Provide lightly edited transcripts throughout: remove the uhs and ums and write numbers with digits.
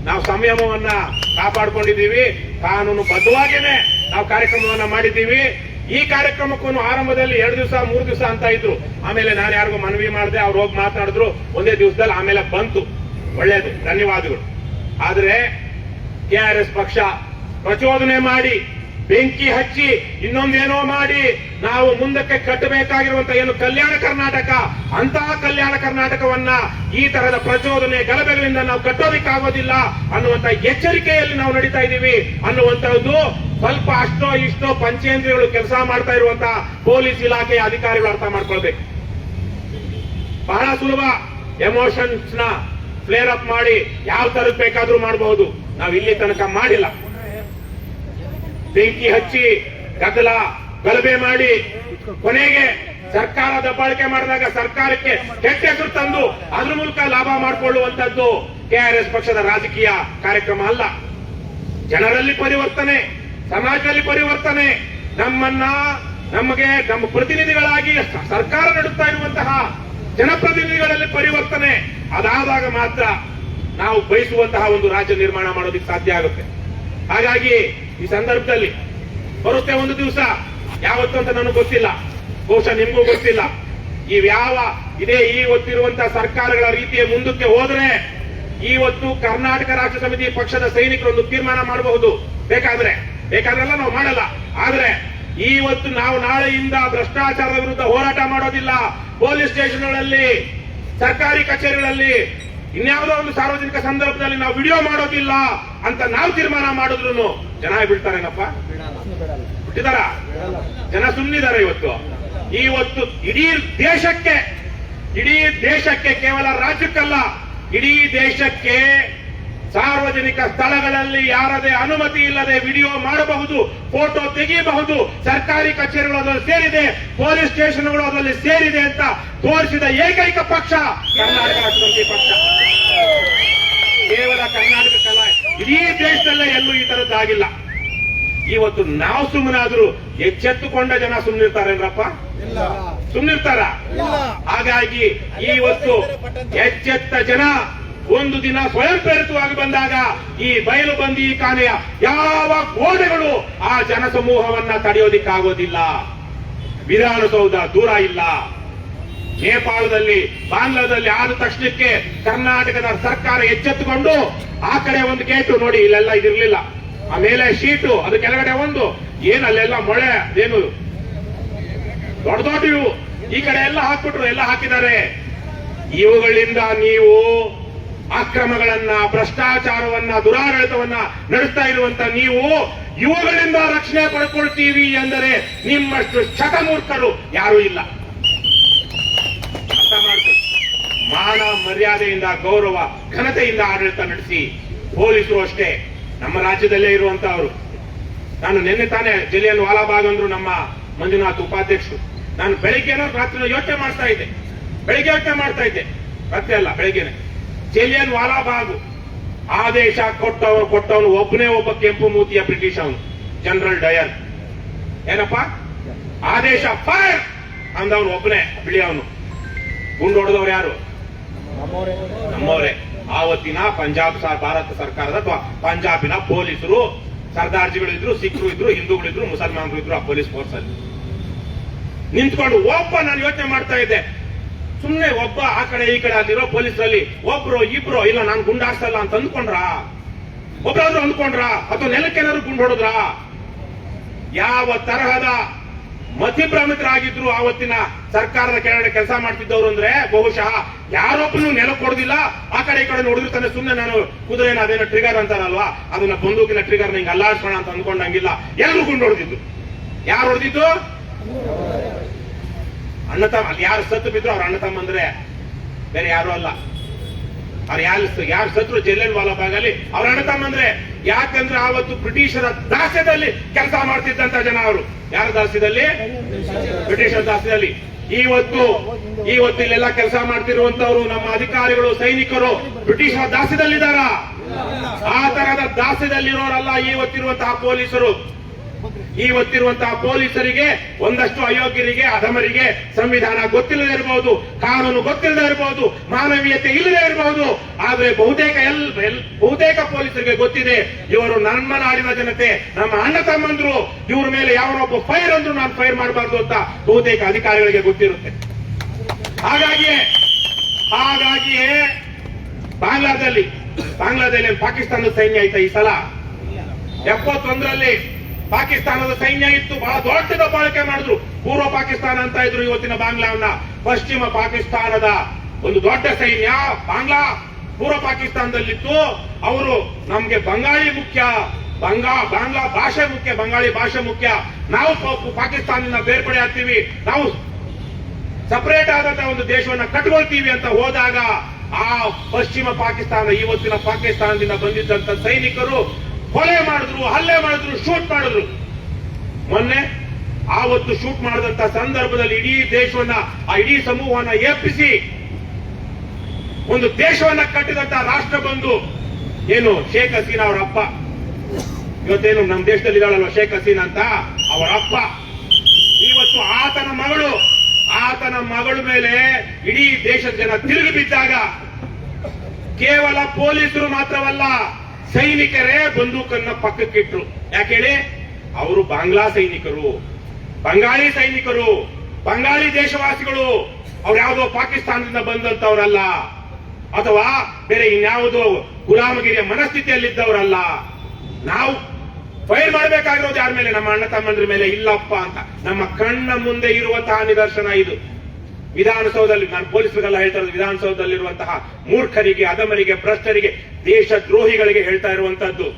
ನಾವು ಸಂಯಮವನ್ನ ಕಾಪಾಡಿಕೊಂಡಿದ್ದೀವಿ, ಕಾನೂನು ಬದ್ಧವಾಗೇನೆ ನಾವು ಕಾರ್ಯಕ್ರಮವನ್ನ ಮಾಡಿದ್ದೀವಿ. ಈ ಕಾರ್ಯಕ್ರಮಕ್ಕೂ ಆರಂಭದಲ್ಲಿ 2 ದಿವಸ 3 ದಿವಸ ಅಂತ ಇದ್ರು. ಆಮೇಲೆ ನಾನು ಯಾರಿಗೂ ಮನವಿ ಮಾಡಿದೆ, ಅವ್ರು ಹೋಗಿ ಮಾತನಾಡಿದ್ರು ಒಂದೇ ದಿವಸದಲ್ಲಿ, ಆಮೇಲೆ ಬಂತು. ಒಳ್ಳೇದು, ಧನ್ಯವಾದಗಳು. ಆದ್ರೆ ಕೆಆರ್ಎಸ್ ಪಕ್ಷ ಪ್ರಚೋದನೆ ಮಾಡಿ, ಬೆಂಕಿ ಹಚ್ಚಿ, ಇನ್ನೊಂದೇನೋ ಮಾಡಿ ನಾವು ಮುಂದಕ್ಕೆ ಕಟ್ಟಬೇಕಾಗಿರುವಂತಹ ಏನು ಕಲ್ಯಾಣ ಕರ್ನಾಟಕ, ಅಂತಹ ಕಲ್ಯಾಣ ಕರ್ನಾಟಕವನ್ನ ಈ ತರಹದ ಪ್ರಚೋದನೆ ಗಲಭೆಗಳಿಂದ ನಾವು ಕಟ್ಟೋದಿಕ್ಕಾಗೋದಿಲ್ಲ ಅನ್ನುವಂತ ಎಚ್ಚರಿಕೆಯಲ್ಲಿ ನಾವು ನಡೀತಾ ಇದ್ದೀವಿ ಅನ್ನುವಂತಹದ್ದು ಸ್ವಲ್ಪ ಅಷ್ಟೋ ಇಷ್ಟೋ ಪಂಚೇಂದ್ರಿಯಗಳು ಕೆಲಸ ಮಾಡ್ತಾ ಇರುವಂತಹ ಪೊಲೀಸ್ ಇಲಾಖೆಯ ಅಧಿಕಾರಿಗಳು ಅರ್ಥ ಮಾಡ್ಕೊಳ್ಬೇಕು. ಬಹಳ ಸುಲಭ ಎಮೋಷನ್ಸ್ ನ ಫ್ಲೇರ್ ಅಪ್ ಮಾಡಿ ಯಾವ ತರದ್ ಬೇಕಾದ್ರೂ ಮಾಡಬಹುದು. ನಾವು ಇಲ್ಲಿ ತನಕ ಮಾಡಿಲ್ಲ. ಬೆಂಕಿ ಹಚ್ಚಿ ಗದ್ದಲ ಗಲಭೆ ಮಾಡಿ ಕೊನೆಗೆ ಸರ್ಕಾರ ದಬ್ಬಾಳಿಕೆ ಮಾಡಿದಾಗ ಸರ್ಕಾರಕ್ಕೆ ಕೆಟ್ಟ ಹೆಸರು ತಂದು ಅದ್ರ ಮೂಲಕ ಲಾಭ ಮಾಡಿಕೊಳ್ಳುವಂತದ್ದು ಕೆಆರ್ಎಸ್ ಪಕ್ಷದ ರಾಜಕೀಯ ಕಾರ್ಯಕ್ರಮ ಅಲ್ಲ. ಜನರಲ್ಲಿ ಪರಿವರ್ತನೆ, ಸಮಾಜದಲ್ಲಿ ಪರಿವರ್ತನೆ, ನಮ್ಮ ಪ್ರತಿನಿಧಿಗಳಾಗಿ ಸರ್ಕಾರ ನಡೆಸ್ತಾ ಇರುವಂತಹ ಜನಪ್ರತಿನಿಧಿಗಳಲ್ಲಿ ಪರಿವರ್ತನೆ ಅದಾದಾಗ ಮಾತ್ರ ನಾವು ಬಯಸುವಂತಹ ಒಂದು ರಾಜ್ಯ ನಿರ್ಮಾಣ ಮಾಡೋದಕ್ಕೆ ಸಾಧ್ಯ ಆಗುತ್ತೆ. ಹಾಗಾಗಿ ಈ ಸಂದರ್ಭದಲ್ಲಿ ಬರುತ್ತೆ ಒಂದು ದಿವಸ, ಯಾವತ್ತು ಅಂತ ನನಗೆ ಗೊತ್ತಿಲ್ಲ, ಬಹುಶಃ ನಿಮಗೂ ಗೊತ್ತಿಲ್ಲ. ಇದೇ ಇವತ್ತಿರುವಂತಹ ಸರ್ಕಾರಗಳ ರೀತಿಯ ಮುಂದಕ್ಕೆ ಹೋದ್ರೆ ಇವತ್ತು ಕರ್ನಾಟಕ ರಾಜ್ಯ ಸಮಿತಿ ಪಕ್ಷದ ಸೈನಿಕರೊಂದು ತೀರ್ಮಾನ ಮಾಡಬಹುದು. ಬೇಕಾದ್ರೆಲ್ಲ ನಾವು ಮಾಡಲ್ಲ. ಆದ್ರೆ ಇವತ್ತು ನಾವು ನಾಳೆಯಿಂದ ಭ್ರಷ್ಟಾಚಾರದ ವಿರುದ್ಧ ಹೋರಾಟ ಮಾಡೋದಿಲ್ಲ. ಪೊಲೀಸ್ ಸ್ಟೇಷನ್ಗಳಲ್ಲಿ, ಸರ್ಕಾರಿ ಕಚೇರಿಗಳಲ್ಲಿ, ಇನ್ಯಾವುದೋ ಒಂದು ಸಾರ್ವಜನಿಕ ಸಂದರ್ಭದಲ್ಲಿ ನಾವು ವಿಡಿಯೋ ಮಾಡೋದಿಲ್ಲ ಅಂತ ನಾವು ತೀರ್ಮಾನ ಮಾಡಿದ್ರು ಜನ ಬಿಡ್ತಾರೇನಪ್ಪ? ಬಿಟ್ಟಿದಾರ? ಜನ ಸುಮ್ಮನಿದ್ದಾರೆ. ಇವತ್ತು ಇಡೀ ದೇಶಕ್ಕೆ ಕೇವಲ ರಾಜ್ಯಕ್ಕಲ್ಲ, ಇಡೀ ದೇಶಕ್ಕೆ ಸಾರ್ವಜನಿಕ ಸ್ಥಳಗಳಲ್ಲಿ ಯಾರದೇ ಅನುಮತಿ ಇಲ್ಲದೆ ವಿಡಿಯೋ ಮಾಡಬಹುದು, ಫೋಟೋ ತೆಗೆಯಬಹುದು, ಸರ್ಕಾರಿ ಕಚೇರಿಗಳು ಅದರಲ್ಲಿ ಸೇರಿದೆ, ಪೊಲೀಸ್ ಸ್ಟೇಷನ್ಗಳು ಅದರಲ್ಲಿ ಸೇರಿದೆ ಅಂತ ತೋರಿಸಿದ ಏಕೈಕ ಪಕ್ಷ ಕರ್ನಾಟಕ ರಾಜ್ಯ ಸಮಿತಿ ಪಕ್ಷ. ಕೇವಲ ಕರ್ನಾಟಕಕ್ಕಲ್ಲ, ಇಡೀ ದೇಶದಲ್ಲೇ ಎಲ್ಲೂ ಈ ತರದ್ದಾಗಿಲ್ಲ. ಇವತ್ತು ನಾವು ಸುಮ್ಮನಾದ್ರೂ ಎಚ್ಚೆತ್ತುಕೊಂಡ ಜನ ಸುಮ್ಮನಿರ್ತಾರೇನ್ರಪ್ಪ? ಸುಮ್ಮನಿರ್ತಾರ? ಹಾಗಾಗಿ ಇವತ್ತು ಎಚ್ಚೆತ್ತ ಜನ ಒಂದು ದಿನ ಸ್ವಯಂ ಪ್ರೇರಿತವಾಗಿ ಬಂದಾಗ ಈ ಬಯಲು ಬಂದೀಖಾನೆಯ ಯಾವ ಗೋಡೆಗಳು ಆ ಜನಸಮೂಹವನ್ನ ತಡೆಯೋದಿಕ್ಕಾಗೋದಿಲ್ಲ. ವಿಧಾನಸೌಧ ದೂರ ಇಲ್ಲ. ನೇಪಾಳದಲ್ಲಿ, ಬಾಂಗ್ಲಾದಲ್ಲಿ ಆದ ತಕ್ಷಣಕ್ಕೆ ಕರ್ನಾಟಕದ ಸರ್ಕಾರ ಎಚ್ಚೆತ್ತುಕೊಂಡು ಆ ಕಡೆ ಒಂದು ಗೇಟು ನೋಡಿ, ಇಲ್ಲೆಲ್ಲ ಇದಿರ್ಲಿಲ್ಲ, ಆ ಮೇಲೆ ಶೀಟು, ಅದು ಕೆಳಗಡೆ ಒಂದು ಏನು ಅಲ್ಲೆಲ್ಲ ಮೊಳೆ ಅದೇನು ದೊಡ್ಡ ಇವು ಈ ಕಡೆ ಎಲ್ಲ ಹಾಕ್ಬಿಟ್ರು, ಎಲ್ಲ ಹಾಕಿದ್ದಾರೆ. ಇವುಗಳಿಂದ ನೀವು ಅಕ್ರಮಗಳನ್ನ, ಭ್ರಷ್ಟಾಚಾರವನ್ನ, ದುರಾಡಳಿತವನ್ನ ನಡೆಸ್ತಾ ಇರುವಂತ ನೀವು ಇವುಗಳಿಂದ ರಕ್ಷಣೆ ಪಡ್ಕೊಳ್ತೀವಿ ಎಂದರೆ ನಿಮ್ಮಷ್ಟು ಶತಮೂರ್ಖರು ಯಾರೂ ಇಲ್ಲ. ಅರ್ಥ ಮಾಡ್ಕೊಳ್ಳಿ. ಮಾನ ಮರ್ಯಾದೆಯಿಂದ, ಗೌರವ ಘನತೆಯಿಂದ ಆಡಳಿತ ನಡೆಸಿ. ಪೊಲೀಸರು ಅಷ್ಟೇ, ನಮ್ಮ ರಾಜ್ಯದಲ್ಲೇ ಇರುವಂತಹವರು. ನಾನು ನಿನ್ನೆ ತಾನೇ ಜಲಿಯನ್ ವಾಲಾಬಾಗ್ ಅಂದ್ರು ನಮ್ಮ ಮಂಜುನಾಥ್ ಉಪಾಧ್ಯಕ್ಷರು. ನಾನು ಬೆಳಿಗ್ಗೆನೋ ರಾತ್ರಿ ಯೋಚನೆ ಮಾಡ್ತಾ ಇದ್ದೆ, ರಾತ್ರಿ ಅಲ್ಲ ಬೆಳಿಗ್ಗೆನೆ. ಜಲಿಯನ್ ವಾಲಾಬಾಗ್ ಆದೇಶ ಕೊಟ್ಟವನು ಒಬ್ಬನೇ ಒಬ್ಬ ಕೆಂಪು ಮೂತಿಯ ಬ್ರಿಟಿಷ್ ಅವನು, ಜನರಲ್ ಡಯರ್. ಏನಪ್ಪ ಆದೇಶ ಫೈರ್ ಅಂದವನು ಒಬ್ಬನೇ ಬಿಳಿ ಅವನು. ಗುಂಡು ಹೊಡೆದವ್ರು ಯಾರು? ನಮ್ಮವರೇ. ಆವತ್ತಿನ ಭಾರತ ಸರ್ಕಾರದ ಅಥವಾ ಪಂಜಾಬಿನ ಪೊಲೀಸರು, ಸರ್ದಾರ್ಜಿಗಳು ಇದ್ರು, ಸಿಖ್ರು ಇದ್ರು, ಹಿಂದೂಗಳಿದ್ರು, ಮುಸಲ್ಮಾನರು ಇದ್ರು ಆ ಪೊಲೀಸ್ ಫೋರ್ಸ್ ಅಲ್ಲಿ ನಿಂತ್ಕೊಂಡು ನಾನು ಯೋಚನೆ ಮಾಡ್ತಾ ಇದ್ದೆ, ಸುಮ್ನೆ ಒಬ್ಬ ಆ ಕಡೆ ಈ ಕಡೆ ಅಲ್ಲಿರೋ ಪೊಲೀಸರಲ್ಲಿ ಒಬ್ರು ಇಬ್ರು ಇಲ್ಲ ನಾನು ಗುಂಡಾಡ್ಸಲ್ಲ ಅಂತ ಒಬ್ಬರಾದ್ರೂ ಅಂದ್ಕೊಂಡ್ರ ಅಥವಾ ನೆಲಕ್ಕೇನಾದ್ರು ಗುಂಡು ಹೊಡೆದ್ರ? ಯಾವ ತರಹದ ಮತಿಭ್ರಮಿತರಾಗಿದ್ರು ಆವತ್ತಿನ ಸರ್ಕಾರದ ಕೆಳಗಡೆ ಕೆಲಸ ಮಾಡ್ತಿದ್ದವರು ಅಂದ್ರೆ ಬಹುಶಃ ಯಾರೊಬ್ಬನು ನೆಲ ಕೊಡೋದಿಲ್ಲ. ಆ ಕಡೆ ಈ ಕಡೆ ನೋಡಿರ್ತಾನೆ. ಸುಮ್ನೆ ನಾನು ಕುದುರೆನ ಅದೇನೋ ಟ್ರಿಗರ್ ಅಂತಾರಲ್ವಾ, ಅದನ್ನ ಬಂದೂಕಿನ ಟ್ರಿಗರ್ ನಿಂಗೆ ಅಲ್ಲಾಡ್ಸೋಣ ಅಂತ ಅಂದ್ಕೊಂಡಂಗಿಲ್ಲ. ಎಲ್ಲರೂ ಗುಂಡು ಹೊಡೆದಿದ್ದು. ಯಾರು ಹೊಡೆದಿದ್ದು? ಅಣ್ಣ ತಮ್ಮ. ಅಲ್ಲಿ ಯಾರು ಸತ್ತು ಬಿದ್ರು ಅವ್ರ ಅಣ್ಣ ತಮ್ಮಂದ್ರೆ, ಬೇರೆ ಯಾರು ಅಲ್ಲ. ಅವ್ರು ಯಾರು ಸತ್ರು ಜಲಿಯನ್ ವಾಲಾಬಾಗ್ ಅಲ್ಲಿ ಅವ್ರ ಅಣ್ಣ ತಮ್ಮಂದ್ರೆ. ಯಾಕಂದ್ರೆ ಆವತ್ತು ಬ್ರಿಟಿಷರ ದಾಸ್ಯದಲ್ಲಿ ಕೆಲಸ ಮಾಡ್ತಿದ್ದಂತ ಜನ ಅವರು. ಯಾರ ದಾಸ್ಯದಲ್ಲಿ? ಬ್ರಿಟಿಷರ ದಾಸ್ಯದಲ್ಲಿ. ಇವತ್ತು ಇಲ್ಲೆಲ್ಲ ಕೆಲಸ ಮಾಡ್ತಿರುವಂತವ್ರು ನಮ್ಮ ಅಧಿಕಾರಿಗಳು, ಸೈನಿಕರು ಬ್ರಿಟಿಷರ ದಾಸ್ಯದಲ್ಲಿದ್ದಾರ? ಆ ತರಹದ ದಾಸ್ಯದಲ್ಲಿರೋರಲ್ಲ ಇವತ್ತಿರುವಂತಹ ಪೊಲೀಸರು. ಇವತ್ತಿರುವಂತಹ ಪೊಲೀಸರಿಗೆ, ಒಂದಷ್ಟು ಅಯೋಗ್ಯರಿಗೆ, ಅಧಮರಿಗೆ ಸಂವಿಧಾನ ಗೊತ್ತಿಲ್ಲದೆ ಇರಬಹುದು, ಕಾನೂನು ಗೊತ್ತಿಲ್ಲದೆ ಇರಬಹುದು, ಮಾನವೀಯತೆ ಇಲ್ಲದೆ ಇರಬಹುದು. ಆದ್ರೆ ಬಹುತೇಕ ಪೊಲೀಸರಿಗೆ ಗೊತ್ತಿದೆ, ಇವರು ನಮ್ಮ ನಾಡಿನ ಜನತೆ, ನಮ್ಮ ಅಣ್ಣ ತಮ್ಮಂದ್ರು, ಇವ್ರ ಮೇಲೆ ಯಾವನೊಬ್ಬ ಫೈರ್ ಅಂದ್ರು ನಾನು ಫೈರ್ ಮಾಡಬಾರ್ದು ಅಂತ ಬಹುತೇಕ ಅಧಿಕಾರಿಗಳಿಗೆ ಗೊತ್ತಿರುತ್ತೆ. ಹಾಗಾಗಿಯೇ ಬಾಂಗ್ಲಾದಲ್ಲಿ ಪಾಕಿಸ್ತಾನದ ಸೈನ್ಯ ಆಯ್ತಾ ಈ ಸಲ? 71ರಲ್ಲಿ ಪಾಕಿಸ್ತಾನದ ಸೈನ್ಯ ಇತ್ತು, ಬಹಳ ದೊಡ್ಡ ದಬ್ಬಾಳಿಕೆ ಮಾಡಿದ್ರು. ಪೂರ್ವ ಪಾಕಿಸ್ತಾನ ಅಂತ ಇದ್ರು ಇವತ್ತಿನ ಬಾಂಗ್ಲಾವನ್ನ. ಪಶ್ಚಿಮ ಪಾಕಿಸ್ತಾನದ ಒಂದು ದೊಡ್ಡ ಸೈನ್ಯ ಬಾಂಗ್ಲಾ ಪೂರ್ವ ಪಾಕಿಸ್ತಾನದಲ್ಲಿತ್ತು. ಅವರು ನಮ್ಗೆ ಬಂಗಾಳಿ ಮುಖ್ಯ, ಬಾಂಗ್ಲಾ ಭಾಷೆ ಮುಖ್ಯ, ಬಂಗಾಳಿ ಭಾಷೆ ಮುಖ್ಯ, ನಾವು ಪಾಕಿಸ್ತಾನದಿಂದ ಬೇರ್ಪಡೆ ಆಗ್ತೀವಿ, ನಾವು ಸಪರೇಟ್ ಆದಂತಹ ಒಂದು ದೇಶವನ್ನ ಕಟ್ಕೊಳ್ತೀವಿ ಅಂತ ಹೋದಾಗ ಆ ಪಶ್ಚಿಮ ಪಾಕಿಸ್ತಾನ, ಇವತ್ತಿನ ಪಾಕಿಸ್ತಾನದಿಂದ ಬಂದಿದ್ದಂತ ಸೈನಿಕರು ಕೊಲೆ ಮಾಡಿದ್ರು, ಹಲ್ಲೆ ಮಾಡಿದ್ರು, ಶೂಟ್ ಮಾಡಿದ್ರು. ಮೊನ್ನೆ ಆವತ್ತು ಶೂಟ್ ಮಾಡಿದಂತ ಸಂದರ್ಭದಲ್ಲಿ ಇಡೀ ದೇಶವನ್ನ, ಆ ಇಡೀ ಸಮೂಹವನ್ನ ಎಬ್ಬಿಸಿ ಒಂದು ದೇಶವನ್ನ ಕಟ್ಟಿದಂತ ರಾಷ್ಟ್ರ ಬಂಧು ಏನು ಶೇಖ್ ಹಸೀನಾ ಅವರ ಅಪ್ಪ, ಇವತ್ತೇನು ನಮ್ಮ ದೇಶದಲ್ಲಿ ಇದ್ದಾಳಲ್ವ ಶೇಖ್ ಹಸೀನಾ ಅಂತ, ಅವರ ಅಪ್ಪ ಇವತ್ತು ಆತನ ಮಗಳ ಮೇಲೆ ಇಡೀ ದೇಶದ ಜನ ತಿರುಗಿ ಬಿದ್ದಾಗ ಕೇವಲ ಪೊಲೀಸರು ಮಾತ್ರವಲ್ಲ, ಸೈನಿಕರೇ ಬಂದೂಕನ್ನ ಪಕ್ಕಕ್ಕಿಟ್ರು. ಯಾಕೆ ಹೇಳಿ? ಅವರು ಬಾಂಗ್ಲಾ ಸೈನಿಕರು, ಬಂಗಾಳಿ ಸೈನಿಕರು, ಬಂಗಾಳಿ ದೇಶವಾಸಿಗಳು. ಅವ್ರು ಯಾವುದೋ ಪಾಕಿಸ್ತಾನದಿಂದ ಬಂದಂತವರಲ್ಲ, ಅಥವಾ ಬೇರೆ ಇನ್ಯಾವುದೋ ಗುಲಾಮಗಿರಿಯ ಮನಸ್ಥಿತಿಯಲ್ಲಿದ್ದವರಲ್ಲ. ನಾವು ಫೈರ್ ಮಾಡಬೇಕಾಗಿರೋದು ಯಾರ ಮೇಲೆ? ನಮ್ಮ ಅಣ್ಣ ತಮ್ಮಂದ್ರ ಮೇಲೆ ಇಲ್ಲಪ್ಪ ಅಂತ ನಮ್ಮ ಕಣ್ಣ ಮುಂದೆ ಇರುವಂತಹ ನಿದರ್ಶನ ಇದು. ವಿಧಾನಸೌಧದಲ್ಲಿ, ನಾನು ಪೊಲೀಸರಿಗೆಲ್ಲ ಹೇಳ್ತಾ ಇರೋದು, ವಿಧಾನಸೌಧದಲ್ಲಿರುವಂತಹ ಮೂರ್ಖರಿಗೆ, ಅಧಮರಿಗೆ, ಭ್ರಷ್ಟರಿಗೆ, ದೇಶ ದ್ರೋಹಿಗಳಿಗೆ ಹೇಳ್ತಾ ಇರುವಂತದ್ದು.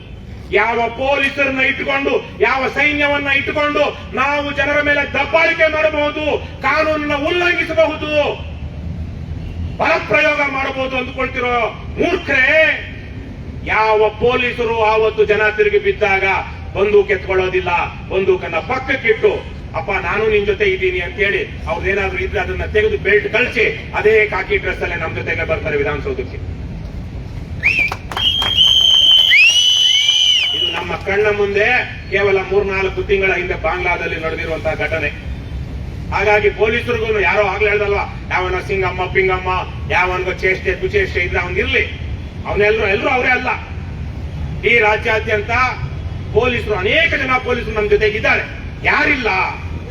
ಯಾವ ಪೊಲೀಸರನ್ನ ಇಟ್ಟುಕೊಂಡು, ಯಾವ ಸೈನ್ಯವನ್ನ ಇಟ್ಟುಕೊಂಡು ನಾವು ಜನರ ಮೇಲೆ ದಬ್ಬಾಳಿಕೆ ಮಾಡಬಹುದು, ಕಾನೂನನ್ನ ಉಲ್ಲಂಘಿಸಬಹುದು, ಬಲಪ್ರಯೋಗ ಮಾಡಬಹುದು ಅಂದುಕೊಳ್ತಿರೋ ಮೂರ್ಖರೇ, ಯಾವ ಪೊಲೀಸರು ಆವತ್ತು ಜನ ತಿರುಗಿ ಬಿದ್ದಾಗ ಬಂದೂಕ್ ಎತ್ಕೊಳ್ಳೋದಿಲ್ಲ, ಬಂದೂಕನ್ನ ಪಕ್ಕಕ್ಕಿಟ್ಟು ಅಪ್ಪ ನಾನು ನಿನ್ ಜೊತೆ ಇದ್ದೀನಿ ಅಂತ ಹೇಳಿ ಅವ್ರದ್ದೇನಾದ್ರೂ ಇದ್ರೆ ಅದನ್ನ ತೆಗೆದು ಬೆಲ್ಟ್ ಕಳಿಸಿ ಅದೇ ಕಾಕಿ ಡ್ರೆಸ್ ಅಲ್ಲೇ ನಮ್ ಜೊತೆಗೆ ಬರ್ತಾರೆ ವಿಧಾನಸೌಧಕ್ಕೆ. ಇದು ನಮ್ಮ ಕಣ್ಣ ಮುಂದೆ ಕೇವಲ 3-4 ತಿಂಗಳ ಹಿಂದೆ ಬಾಂಗ್ಲಾದಲ್ಲಿ ನಡೆದಿರುವಂತಹ ಘಟನೆ. ಹಾಗಾಗಿ ಪೊಲೀಸರಿಗೂ ಯಾರೋ ಆಗ್ಲೇ ಹೇಳ್ದಲ್ವಾ, ಯಾವನ ಸಿಂಗಮ್ಮ ಪಿಂಗಮ್ಮ, ಯಾವನ್ಗೋ ಚೇಷ್ಟೆ ಕುಚೇಷ್ಟೆ ಇದ್ರೆ ಅವನಿರ್ಲಿ, ಎಲ್ಲರೂ ಅವರೇ ಅಲ್ಲ. ಈ ರಾಜ್ಯಾದ್ಯಂತ ಪೊಲೀಸರು, ಅನೇಕ ಜನ ಪೊಲೀಸರು ನಮ್ಮ ಜೊತೆಗಿದ್ದಾರೆ. ಯಾರಿಲ್ಲ?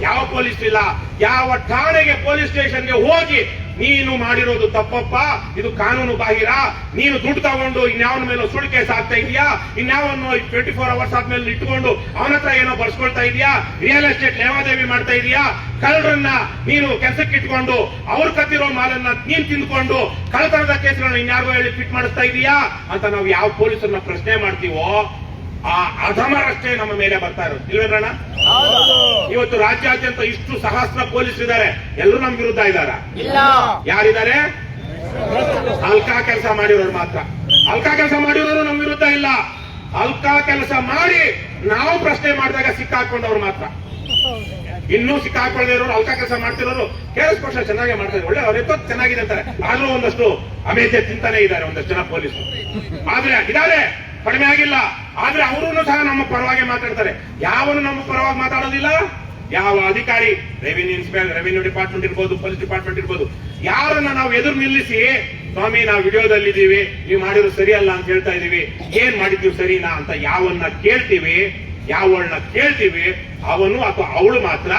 ಯಾವ ಪೊಲೀಸ್ ಇಲ್ಲ? ಯಾವ ಠಾಣೆಗೆ, ಪೊಲೀಸ್ ಸ್ಟೇಷನ್ಗೆ ಹೋಗಿ ನೀನು ಮಾಡಿರೋದು ತಪ್ಪಪ್ಪ, ಇದು ಕಾನೂನು ಬಾಹಿರ, ನೀನು ದುಡ್ಡು ತಗೊಂಡು ಇನ್ಯಾವನ ಮೇಲೆ ಸುಳ್ಳು ಕೇಸ್ ಆಗ್ತಾ ಇದೆಯಾ, ಇನ್ಯಾವನ್ನು 24 ಅವರ್ಸ್ ಆದ್ಮೇಲೆ ಇಟ್ಕೊಂಡು ಅವನ ಹತ್ರ ಏನೋ ಬರ್ಸ್ಕೊಳ್ತಾ ಇದೆಯಾ, ರಿಯಲ್ ಎಸ್ಟೇಟ್ ಲೇವಾದೇವಿ ಮಾಡ್ತಾ ಇದೆಯಾ, ಕಳ್ಳರನ್ನ ನೀನು ಕೆಲಸಕ್ಕೆ ಇಟ್ಕೊಂಡು ಅವ್ರ ಕತ್ತಿರೋ ಮಾಲನ್ನ ನೀನ್ ತಿಂದ್ಕೊಂಡು ಕಳ್ಳತನದ ಕೇಸ್ಗಳನ್ನ ಇನ್ಯಾರಿಗೋ ಹೇಳಿ ಫಿಟ್ ಮಾಡಿಸ್ತಾ ಇದೆಯಾ ಅಂತ ನಾವು ಯಾವ ಪೊಲೀಸರನ್ನ ಪ್ರಶ್ನೆ ಮಾಡ್ತೀವೋ ಆ ಅಧಮರಷ್ಟೇ ನಮ್ಮ ಮೇಲೆ ಬರ್ತಾ ಇರೋದು. ಇಲ್ವೇನಣ್ಣ? ಇವತ್ತು ರಾಜ್ಯಾದ್ಯಂತ ಇಷ್ಟು ಸಹಸ್ರ ಪೊಲೀಸ್ ಇದ್ದಾರೆ, ಎಲ್ಲರೂ ನಮ್ಮ ವಿರುದ್ಧ ಇದ್ದಾರ? ಯಾರಿದ್ದಾರೆ? ಅಲ್ಕಾ ಕೆಲಸ ಮಾಡಿರೋರು ಮಾತ್ರ. ಅಲ್ಕಾ ಕೆಲಸ ಮಾಡಿರೋರು ನಮ್ಮ ವಿರುದ್ಧ ಇಲ್ಲ. ಅಲ್ಕಾ ಕೆಲಸ ಮಾಡಿ ನಾವು ಪ್ರಶ್ನೆ ಮಾಡಿದಾಗ ಸಿಕ್ಕಾಕೊಂಡವ್ರು ಮಾತ್ರ. ಇನ್ನೂ ಸಿಕ್ಕಾಕೊಳ್ಳದೆ ಇರೋರು, ಅಲ್ಕಾ ಕೆಲಸ ಮಾಡ್ತಿರೋರು ಕೇಸ್ ಪಕ್ಷ ಚೆನ್ನಾಗಿ ಮಾಡ್ತಾರೆ, ಒಳ್ಳೆ ಅವ್ರ ಎತ್ತೋ ಚೆನ್ನಾಗಿದೆ ಅಂತಾರೆ. ಆದ್ರೂ ಒಂದಷ್ಟು ಅಮೇಜೆ ತಿಂತಾನೆ ಇದ್ದಾರೆ ಒಂದಷ್ಟು ಜನ ಪೊಲೀಸರು. ಆದ್ರೆ ಇದಾರೆ, ಕಡಿಮೆ ಆಗಿಲ್ಲ. ಆದ್ರೆ ಅವರೂ ಸಹ ನಮ್ಮ ಪರವಾಗಿ ಮಾತಾಡ್ತಾರೆ. ಯಾವನು ನಮ್ಮ ಪರವಾಗಿ ಮಾತಾಡೋದಿಲ್ಲ? ಯಾವ ಅಧಿಕಾರಿ, ರೆವಿನ್ಯೂ ಡಿಪಾರ್ಟ್ಮೆಂಟ್ ಇರ್ಬೋದು, ಪೊಲೀಸ್ ಡಿಪಾರ್ಟ್ಮೆಂಟ್ ಇರ್ಬೋದು, ಯಾರನ್ನ ನಾವು ಎದುರು ನಿಲ್ಲಿಸಿ ಸ್ವಾಮಿ ನಾವು ವಿಡಿಯೋದಲ್ಲಿದ್ದೀವಿ, ನೀವು ಮಾಡಿರೋದು ಸರಿಯಲ್ಲ ಅಂತ ಹೇಳ್ತಾ ಇದೀವಿ, ಏನ್ ಮಾಡಿದ್ದೀವಿ ಸರಿನಾ ಅಂತ ಯಾವನ್ನ ಕೇಳ್ತೀವಿ ಅವನು ಅಥವಾ ಅವಳು ಮಾತ್ರ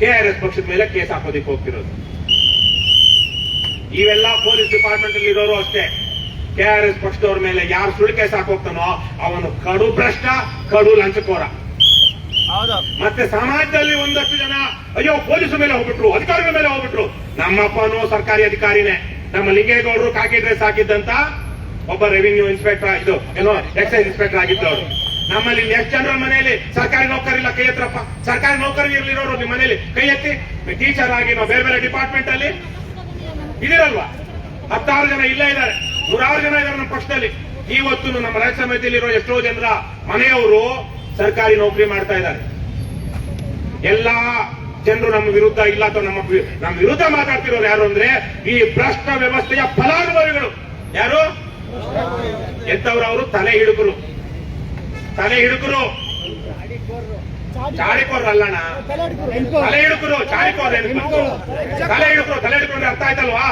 KRS ಪಕ್ಷದ ಮೇಲೆ ಕೇಸ್ ಹಾಕೋದಿಕ್ಕೆ ಹೋಗ್ತಿರೋದು. ಇವೆಲ್ಲ ಪೊಲೀಸ್ ಡಿಪಾರ್ಟ್ಮೆಂಟ್ ಅಲ್ಲಿ ಇರೋರು ಅಷ್ಟೇ. KRS ಪಕ್ಷದವ್ರ ಮೇಲೆ ಯಾರು ಸುಳ್ಳು ಕೇಸ್ ಹಾಕೋಗ್ತಾನೋ ಅವನು ಕಡು ಭ್ರಷ್ಟ, ಕಡು ಲಂಚಕೋರ. ಮತ್ತೆ ಸಮಾಜದಲ್ಲಿ ಒಂದಷ್ಟು ಜನ ಅಯ್ಯೋ ಪೊಲೀಸರ ಮೇಲೆ ಹೋಗ್ಬಿಟ್ರು, ಅಧಿಕಾರಿಗಳ ಮೇಲೆ ಹೋಗ್ಬಿಟ್ರು. ನಮ್ಮಪ್ಪನೂ ಸರ್ಕಾರಿ ಅಧಿಕಾರಿನೇ. ನಮ್ಮ ಲಿಂಗೇಗೌಡರು ಕಾಕಿ ಡ್ರೆಸ್ ಹಾಕಿದ್ದಂತ ಒಬ್ಬ ರೆವಿನ್ಯೂ ಇನ್ಸ್ಪೆಕ್ಟರ್, ಇದು ಏನೋ ಎಕ್ಸೈಸ್ ಇನ್ಸ್ಪೆಕ್ಟರ್ ಆಗಿದ್ದವರು. ನಮ್ಮಲ್ಲಿ ಎಷ್ಟು ಜನರ ಮನೆಯಲ್ಲಿ ಸರ್ಕಾರಿ ನೌಕರಿಲ್ಲ? ಕೈ ಎತ್ತರಪ್ಪ. ಸರ್ಕಾರಿ ನೌಕರಿ ಇರ್ಲಿರೋರು ನಿಮ್ಮ ಮನೆಯಲ್ಲಿ ಕೈ ಎತ್ತಿ. ಟೀಚರ್ ಆಗಿ ನಾವು ಬೇರೆ ಬೇರೆ ಡಿಪಾರ್ಟ್ಮೆಂಟ್ ಅಲ್ಲಿ ಇದಿರಲ್ವಾ? 10 ಜನ ಇಲ್ಲೇ ಇದ್ದಾರೆ, 100 ಜನ ಇದ್ದಾರೆ ನಮ್ಮ ಪಕ್ಷದಲ್ಲಿ. ಇವತ್ತು ನಮ್ಮ ರಾಜ್ಯ ಸಮಿತಿಯಲ್ಲಿರೋ ಎಷ್ಟೋ ಜನರ ಮನೆಯವರು ಸರ್ಕಾರಿ ನೌಕರಿ ಮಾಡ್ತಾ ಇದ್ದಾರೆ. ಎಲ್ಲಾ ಜನರು ನಮ್ಮ ವಿರುದ್ಧ ಇಲ್ಲ ಅಥವಾ ನಮ್ಮ ವಿರುದ್ಧ ಮಾತಾಡ್ತಿರೋರು ಯಾರು ಅಂದ್ರೆ ಈ ಭ್ರಷ್ಟ ವ್ಯವಸ್ಥೆಯ ಫಲಾನುಭವಿಗಳು. ಯಾರು? ಎಂತವ್ರು? ಅವರು ತಲೆ ಹಿಡುಕರು. ಚಾಡಿಕೋರ್ ಅಲ್ಲಣ್ಣ, ತಲೆ ಹಿಡುಕರು. ಚಾಡಿಕೋರ್ ತಲೆ ಹಿಡ್ಕೊಂಡ್ರೆ ಅರ್ಥ ಆಯ್ತಲ್ವಾ?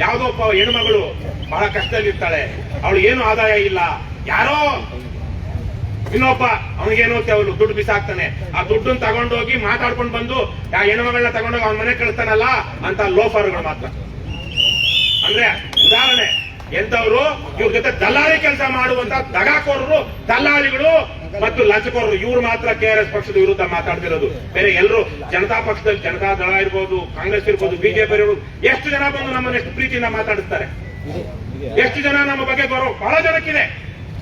ಯಾವ್ದೋ ಹೆಣ್ಮಗಳು ಬಹಳ ಕಷ್ಟದಲ್ಲಿರ್ತಾಳೆ, ಅವಳು ಏನು ಆದಾಯ ಇಲ್ಲ, ಯಾರೋ ಇನ್ನೊಬ್ಬ ಅವನಿಗೇನೋ ಅವನು ದುಡ್ಡು ಬಿಸಾಕ್ತಾನೆ, ಆ ದುಡ್ಡನ್ನು ತಗೊಂಡೋಗಿ ಮಾತಾಡ್ಕೊಂಡು ಬಂದು ಆ ಹೆಣ್ಮಗಳನ್ನ ತಗೊಂಡೋಗಿ ಅವನ ಮನೆ ಕಳಿಸ್ತಾನಲ್ಲ ಅಂತ ಲೋಫರ್ಗಳು ಮಾತ್ರ. ಅಂದ್ರೆ ಉದಾಹರಣೆ ಎಂತವ್ರು ಇವ್ರ ಜೊತೆ ದಲ್ಲಾಳಿ ಕೆಲಸ ಮಾಡುವಂತ ದಗಾಕೋರರು, ದಲ್ಲಾಳಿಗಳು ಮತ್ತು ಲಂಚಕೋರರು, ಇವ್ರು ಮಾತ್ರ KRS ಪಕ್ಷದ ವಿರುದ್ಧ ಮಾತಾಡ್ತಿರೋದು. ಬೇರೆ ಎಲ್ಲರೂ ಜನತಾ ಪಕ್ಷದಲ್ಲಿ, ಜನತಾ ದಳ ಇರ್ಬೋದು, ಕಾಂಗ್ರೆಸ್ ಇರ್ಬೋದು, ಬಿಜೆಪಿ ಇರ್ಬೋದು, ಎಷ್ಟು ಜನ ಬಂದು ನಮ್ಮನ್ನ ಎಷ್ಟು ಪ್ರೀತಿಯಿಂದ ಮಾತಾಡಿಸ್ತಾರೆ, ಎಷ್ಟು ಜನ ನಮ್ಮ ಬಗ್ಗೆ ಗೌರವ. ಬಹಳ ಜನಕ್ಕಿದೆ,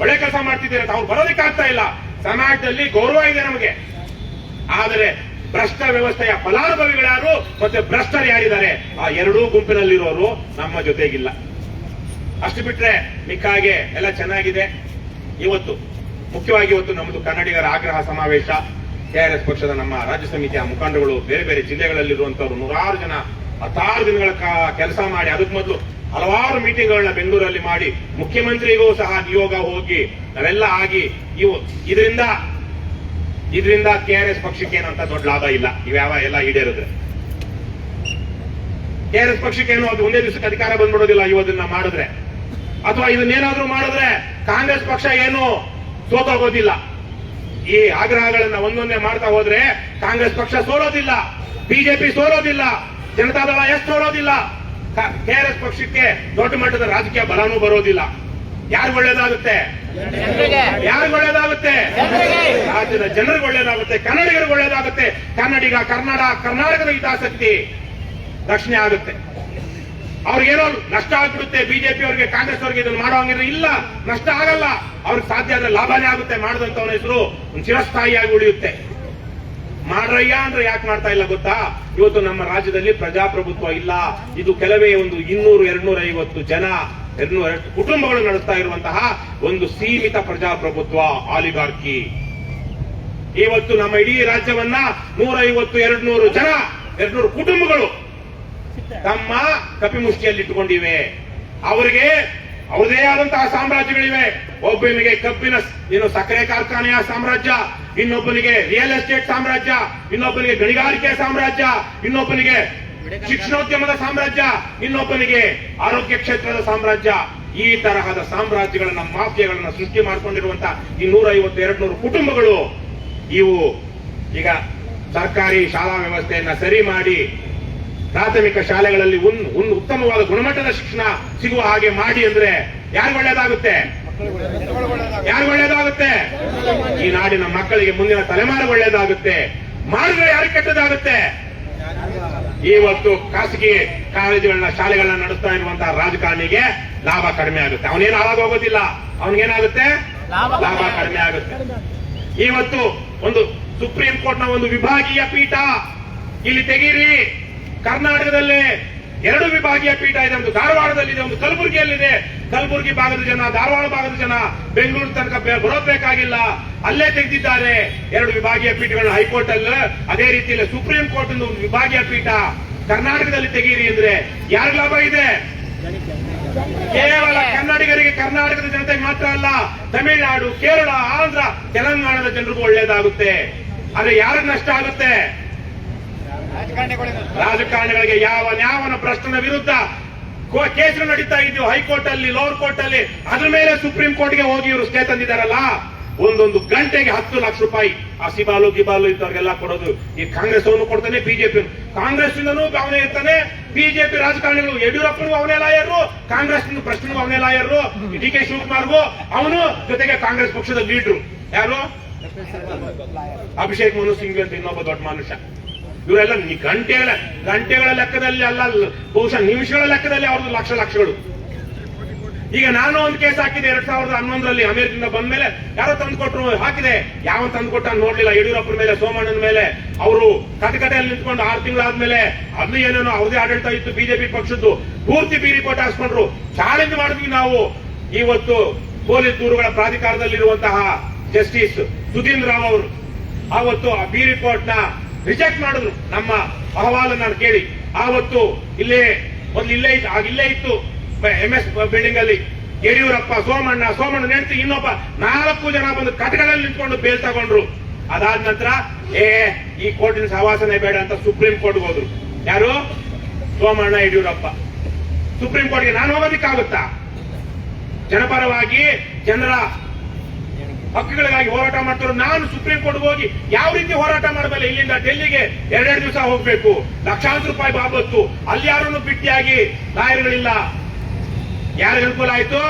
ಒಳ್ಳೆ ಕೆಲಸ ಮಾಡ್ತಿದ್ದೀರ ಅಂತ. ಅವ್ರು ಬರೋದಕ್ಕೆ ಆಗ್ತಾ ಇಲ್ಲ. ಸಮಾಜದಲ್ಲಿ ಗೌರವ ಇದೆ ನಮಗೆ, ಆದರೆ ಭ್ರಷ್ಟ ವ್ಯವಸ್ಥೆಯ ಫಲಾನುಭವಿಗಳ್ಯಾರು ಮತ್ತೆ ಭ್ರಷ್ಟರು ಯಾರಿದ್ದಾರೆ, ಆ ಎರಡೂ ಗುಂಪಿನಲ್ಲಿರೋರು ನಮ್ಮ ಜೊತೆಗಿಲ್ಲ. ಅಷ್ಟು ಬಿಟ್ರೆ ಮಿಕ್ಕಾಗೆ ಎಲ್ಲ ಚೆನ್ನಾಗಿದೆ. ಮುಖ್ಯವಾಗಿ ಇವತ್ತು ನಮ್ಮದು ಕನ್ನಡಿಗರ ಆಗ್ರಹ ಸಮಾವೇಶ. KRS ಪಕ್ಷದ ನಮ್ಮ ರಾಜ್ಯ ಸಮಿತಿಯ ಮುಖಂಡಗಳು ಬೇರೆ ಬೇರೆ ಜಿಲ್ಲೆಗಳಲ್ಲಿರುವಂತವ್ರು 100 ಜನ 16 ದಿನಗಳ ಕೆಲಸ ಮಾಡಿ, ಅದಕ್ಕೆ ಮೊದಲು ಹಲವಾರು ಮೀಟಿಂಗ್ಗಳನ್ನ ಬೆಂಗಳೂರಲ್ಲಿ ಮಾಡಿ, ಮುಖ್ಯಮಂತ್ರಿಗೂ ಸಹ ನಿಯೋಗ ಹೋಗಿ ನಾವೆಲ್ಲ ಆಗಿ, ಇದರಿಂದ KRS ಪಕ್ಷಕ್ಕೆ ಏನಂತ ದೊಡ್ಡ ಲಾಭ ಇಲ್ಲ. ಇವ್ಯಾವ ಎಲ್ಲ ಈಡೇರಿದ್ರೆ KRS ಪಕ್ಷಕ್ಕೆ ಏನು ಅದು ಒಂದೇ ದಿವಸಕ್ಕೆ ಅಧಿಕಾರ ಬಂದ್ಬಿಡೋದಿಲ್ಲ. ಇವದನ್ನ ಮಾಡಿದ್ರೆ ಅಥವಾ ಇದನ್ನೇನಾದ್ರೂ ಮಾಡಿದ್ರೆ ಕಾಂಗ್ರೆಸ್ ಪಕ್ಷ ಏನು ಸೋತೋಗೋದಿಲ್ಲ. ಈ ಆಗ್ರಹಗಳನ್ನ ಒಂದೊಂದೇ ಮಾಡ್ತಾ ಹೋದ್ರೆ ಕಾಂಗ್ರೆಸ್ ಪಕ್ಷ ಸೋಲೋದಿಲ್ಲ, ಬಿಜೆಪಿ ಸೋಲೋದಿಲ್ಲ, ಜನತಾದಳ ಎಷ್ಟು ಸೋಲೋದಿಲ್ಲ. KRS ಪಕ್ಷಕ್ಕೆ ದೊಡ್ಡ ಮಟ್ಟದ ರಾಜಕೀಯ ಬಲನೂ ಬರೋದಿಲ್ಲ. ಯಾರಿಗೂ ಒಳ್ಳೇದಾಗುತ್ತೆ? ಯಾರಿಗೂ ಒಳ್ಳೇದಾಗುತ್ತೆ? ರಾಜ್ಯದ ಜನರಿಗೆ ಒಳ್ಳೇದಾಗುತ್ತೆ, ಕನ್ನಡಿಗರಿಗೆ ಒಳ್ಳೇದಾಗುತ್ತೆ. ಕರ್ನಾಟಕದ ಹಿತಾಸಕ್ತಿ ರಕ್ಷಣೆ ಆಗುತ್ತೆ. ಅವ್ರಿಗೇನೋ ನಷ್ಟ ಆಗ್ಬಿಡುತ್ತೆ, ಬಿಜೆಪಿ ಅವರಿಗೆ, ಕಾಂಗ್ರೆಸ್ ಅವರಿಗೆ ಇದನ್ನು ಮಾಡೋಂಗಿದ್ರೆ ಇಲ್ಲ, ನಷ್ಟ ಆಗಲ್ಲ. ಅವ್ರಿಗೆ ಸಾಧ್ಯ ಆದ್ರೆ ಲಾಭನೇ ಆಗುತ್ತೆ. ಮಾಡಿದಂತವನ ಹೆಸರು ಒಂದು ಚಿರಸ್ಥಾಯಿಯಾಗಿ ಉಳಿಯುತ್ತೆ. ಮಾಡ್ರಯ್ಯ ಅಂದ್ರೆ ಯಾಕೆ ಮಾಡ್ತಾ ಇಲ್ಲ ಗೊತ್ತಾ? ಇವತ್ತು ನಮ್ಮ ರಾಜ್ಯದಲ್ಲಿ ಪ್ರಜಾಪ್ರಭುತ್ವ ಇಲ್ಲ. ಇದು ಕೆಲವೇ ಒಂದು 200-250 ಜನ, 200 ಕುಟುಂಬಗಳು ನಡೆಸ್ತಾ ಇರುವಂತಹ ಒಂದು ಸೀಮಿತ ಪ್ರಜಾಪ್ರಭುತ್ವ, ಆಲಿಗಾರ್ಕಿ. ಇವತ್ತು ನಮ್ಮ ಇಡೀ ರಾಜ್ಯವನ್ನ 150-200 ಜನ, 200 ಕುಟುಂಬಗಳು ತಮ್ಮ ಕಪಿಮುಷ್ಟಿಯಲ್ಲಿ ಇಟ್ಟುಕೊಂಡಿವೆ. ಅವರಿಗೆ ಅವರದೇ ಆದಂತಹ ಸಾಮ್ರಾಜ್ಯಗಳಿವೆ. ಒಬ್ಬನಿಗೆ ಕಬ್ಬಿನ ಸಕ್ಕರೆ ಕಾರ್ಖಾನೆಯ ಸಾಮ್ರಾಜ್ಯ, ಇನ್ನೊಬ್ಬನಿಗೆ ರಿಯಲ್ ಎಸ್ಟೇಟ್ ಸಾಮ್ರಾಜ್ಯ, ಇನ್ನೊಬ್ಬನಿಗೆ ಗಣಿಗಾರಿಕೆ ಸಾಮ್ರಾಜ್ಯ, ಇನ್ನೊಬ್ಬನಿಗೆ ಶಿಕ್ಷಣೋದ್ಯಮದ ಸಾಮ್ರಾಜ್ಯ, ಇನ್ನೊಬ್ಬನಿಗೆ ಆರೋಗ್ಯ ಕ್ಷೇತ್ರದ ಸಾಮ್ರಾಜ್ಯ. ಈ ತರಹದ ಸಾಮ್ರಾಜ್ಯಗಳನ್ನ, ಮಾಫಿಯಾಗಳನ್ನ ಸೃಷ್ಟಿ ಮಾಡಿಕೊಂಡಿರುವಂತಹ ಈ 150-200 ಕುಟುಂಬಗಳು ಇವು ಈಗ ಸರ್ಕಾರಿ ಶಾಲಾ ವ್ಯವಸ್ಥೆಯನ್ನ ಸರಿ ಮಾಡಿ ಪ್ರಾಥಮಿಕ ಶಾಲೆಗಳಲ್ಲಿ ಉತ್ತಮವಾದ ಗುಣಮಟ್ಟದ ಶಿಕ್ಷಣ ಸಿಗುವ ಹಾಗೆ ಮಾಡಿ ಅಂದ್ರೆ ಯಾರಿಗೂ ಒಳ್ಳೇದಾಗುತ್ತೆ? ಯಾರಿಗೂ ಒಳ್ಳೇದಾಗುತ್ತೆ? ಈ ನಾಡಿನ ಮಕ್ಕಳಿಗೆ, ಮುಂದಿನ ತಲೆಮಾರು ಒಳ್ಳೇದಾಗುತ್ತೆ. ಮಾಡಿದ್ರೆ ಯಾರಿಗೆ ಕೆಟ್ಟದಾಗುತ್ತೆ? ಇವತ್ತು ಖಾಸಗಿ ಕಾಲೇಜುಗಳನ್ನ, ಶಾಲೆಗಳನ್ನ ನಡೆಸ್ತಾ ಇರುವಂತಹ ರಾಜಕಾರಣಿಗೆ ಲಾಭ ಕಡಿಮೆ ಆಗುತ್ತೆ. ಅವನೇನು ಹಾಳಾಗೋಗೋದಿಲ್ಲ, ಅವನಿಗೇನಾಗುತ್ತೆ? ಲಾಭ ಕಡಿಮೆ ಆಗುತ್ತೆ. ಇವತ್ತು ಒಂದು ಸುಪ್ರೀಂ ಕೋರ್ಟ್ ನ ಒಂದು ವಿಭಾಗೀಯ ಪೀಠ ಇಲ್ಲಿ ತೆಗೀರಿ. ಕರ್ನಾಟಕದಲ್ಲೇ 2 ವಿಭಾಗೀಯ ಪೀಠ ಇದೆ. ಒಂದು ಧಾರವಾಡದಲ್ಲಿದೆ, ಒಂದು ಕಲಬುರಗಿಯಲ್ಲಿದೆ. ಕಲಬುರಗಿ ಭಾಗದ ಜನ, ಧಾರವಾಡ ಭಾಗದ ಜನ ಬೆಂಗಳೂರು ತನಕ ಬರೋದ್ ಬೇಕಾಗಿಲ್ಲ, ಅಲ್ಲೇ ತೆಗೆದಿದ್ದಾರೆ 2 ವಿಭಾಗೀಯ ಪೀಠಗಳನ್ನ ಹೈಕೋರ್ಟ್ ಅಲ್ಲಿ. ಅದೇ ರೀತಿಯಲ್ಲಿ ಸುಪ್ರೀಂ ಕೋರ್ಟ್ ಒಂದು ವಿಭಾಗೀಯ ಪೀಠ ಕರ್ನಾಟಕದಲ್ಲಿ ತೆಗೀರಿ ಅಂದ್ರೆ ಯಾರಿಗ ಲಾಭ ಇದೆ? ಕೇವಲ ಕನ್ನಡಿಗರಿಗೆ, ಕರ್ನಾಟಕದ ಜನತೆಗೆ ಮಾತ್ರ ಅಲ್ಲ, ತಮಿಳುನಾಡು, ಕೇರಳ, ಆಂಧ್ರ, ತೆಲಂಗಾಣದ ಜನರಿಗೂ ಒಳ್ಳೇದಾಗುತ್ತೆ. ಆದ್ರೆ ಯಾರಿಗೆ ನಷ್ಟ ಆಗುತ್ತೆ? ರಾಜಕಾರಣಿಗಳಿಗೆ. ಯಾವನ ಭ್ರಷ್ಟನ ವಿರುದ್ಧ ಕೇಸ್ ನಡೀತಾ ಇದ್ದೀವಿ ಹೈಕೋರ್ಟ್ ಅಲ್ಲಿ, ಲೋವರ್ ಕೋರ್ಟ್ ಅಲ್ಲಿ, ಅದ್ರ ಮೇಲೆ ಸುಪ್ರೀಂ ಕೋರ್ಟ್ಗೆ ಹೋಗಿ ಇವರು ಸ್ಟೇ ತಂದಿದ್ದಾರಲ್ಲ. ಒಂದೊಂದು ಗಂಟೆಗೆ 10 ಲಕ್ಷ ರೂಪಾಯಿ ಆ ಸಿಬಾಲು ಗಿಬಾಲು ಇಂಥವ್ರಿಗೆಲ್ಲ ಕೊಡೋದು. ಈ ಕಾಂಗ್ರೆಸ್ ಅವನು ಕೊಡ್ತಾನೆ, ಬಿಜೆಪಿ ಕಾಂಗ್ರೆಸ್ ಇಂದನೂ ಅವನೇ ಇರ್ತಾನೆ. ಬಿಜೆಪಿ ರಾಜಕಾರಣಿಗಳು, ಯಡಿಯೂರಪ್ಪನಿಗೂ ಅವನೇ ಲಾಯರು, ಕಾಂಗ್ರೆಸ್ ಭ್ರಷ್ಟನಿಗೂ ಅವನೇ ಲಾಯರು, DK ಶಿವಕುಮಾರ್ಗೂ ಅವನು, ಜೊತೆಗೆ ಕಾಂಗ್ರೆಸ್ ಪಕ್ಷದ ಲೀಡ್ರು ಯಾರು? ಅಭಿಷೇಕ್ ಮನು ಸಿಂಘ್ವಿ ಅಂತ ಇನ್ನೊಬ್ಬ ದೊಡ್ಡ ಮನುಷ್ಯ. ಇವರೆಲ್ಲ ಗಂಟೆಗಳ ಲೆಕ್ಕದಲ್ಲಿ ಅಲ್ಲ, ಬಹುಶಃ ನಿಮಿಷಗಳ ಲೆಕ್ಕದಲ್ಲಿ ಅವ್ರದ್ದು ಲಕ್ಷಗಳು. ಈಗ ನಾನು ಒಂದು ಕೇಸ್ ಹಾಕಿದೆ 2011ರಲ್ಲಿ ಅಮೆರಿಕದಿಂದ ಬಂದ ಮೇಲೆ. ಯಾರೋ ತಂದುಕೊಟ್ರು, ಹಾಕಿದೆ. ಯಾವ ತಂದುಕೊಟ್ಟ ನೋಡ್ಲಿಲ್ಲ. ಯಡಿಯೂರಪ್ಪನ ಮೇಲೆ, ಸೋಮಣ್ಣನ ಮೇಲೆ. ಅವರು ಕಟಕಟೆಯಲ್ಲಿ ನಿಂತ್ಕೊಂಡು 6 ತಿಂಗಳಾದ್ಮೇಲೆ ಅದು ಏನೇನೋ ಅವ್ರದೇ ಆಡಳಿತ ಇತ್ತು ಬಿಜೆಪಿ ಪಕ್ಷದ್ದು, ಪೂರ್ತಿ ಬಿ ರಿಪೋರ್ಟ್ ಹಾಕ್ಸ್ಕೊಂಡ್ರು. ಚಾಲೆಂಜ್ ಮಾಡಿದ್ವಿ ನಾವು. ಇವತ್ತು ಪೊಲೀಸ್ ದೂರುಗಳ ಪ್ರಾಧಿಕಾರದಲ್ಲಿರುವಂತಹ ಜಸ್ಟಿಸ್ ಸುಧೀಂದ್ರ ರಾವ್ ಅವರು ಆವತ್ತು ಆ ಬಿ ರಿಪೋರ್ಟ್ ನ ರಿಜೆಕ್ಟ್ ಮಾಡಿದ್ರು. ನಮ್ಮ ಅಹವಾಲನ್ನ ಕೇಳಿ ಆವತ್ತು ಇಲ್ಲೇ ಇತ್ತು MS ಬಿಲ್ಡಿಂಗ್ ಅಲ್ಲಿ ಯಡಿಯೂರಪ್ಪ, ಸೋಮಣ್ಣ ಹೆಂಡತಿ, ಇನ್ನೊಬ್ಬ 4 ಜನ ಬಂದು ಕಟಕದಲ್ಲಿ ನಿಂತ್ಕೊಂಡು ಬೇಲ್ ತಗೊಂಡ್ರು. ಅದಾದ ನಂತರ ಈ ಕೋರ್ಟಿನ ಸಹವಾಸನೆ ಬೇಡ ಅಂತ ಸುಪ್ರೀಂ ಕೋರ್ಟ್ಗೆ ಹೋದ್ರು. ಯಾರು? ಸೋಮಣ್ಣ ಯಡಿಯೂರಪ್ಪ. ಸುಪ್ರೀಂ ಕೋರ್ಟ್ಗೆ ನಾನು ಹೋಗೋದಿಕ್ಕಾಗುತ್ತಾ? ಜನಪರವಾಗಿ ಜನರ ಹಕ್ಕುಗಳಿಗಾಗಿ ಹೋರಾಟ ಮಾಡ್ತಾರೆ. ನಾನು ಸುಪ್ರೀಂ ಕೋರ್ಟ್ಗೆ ಹೋಗಿ ಯಾವ ರೀತಿ ಹೋರಾಟ ಮಾಡಬಲ್ಲ? ಇಲ್ಲಿಂದ ಡೆಲ್ಲಿಗೆ 2 ದಿವಸ ಹೋಗ್ಬೇಕು, ಲಕ್ಷಾಂತರ ರೂಪಾಯಿ ಬಾಬತ್ತು. ಅಲ್ಲಿ ಯಾರನ್ನು ಭೇಟಿಯಾಗಿ ಲಾಯರ್ಗಳಿಲ್ಲ. ಯಾರಿಗೆ ಅನುಕೂಲ ಆಯ್ತು?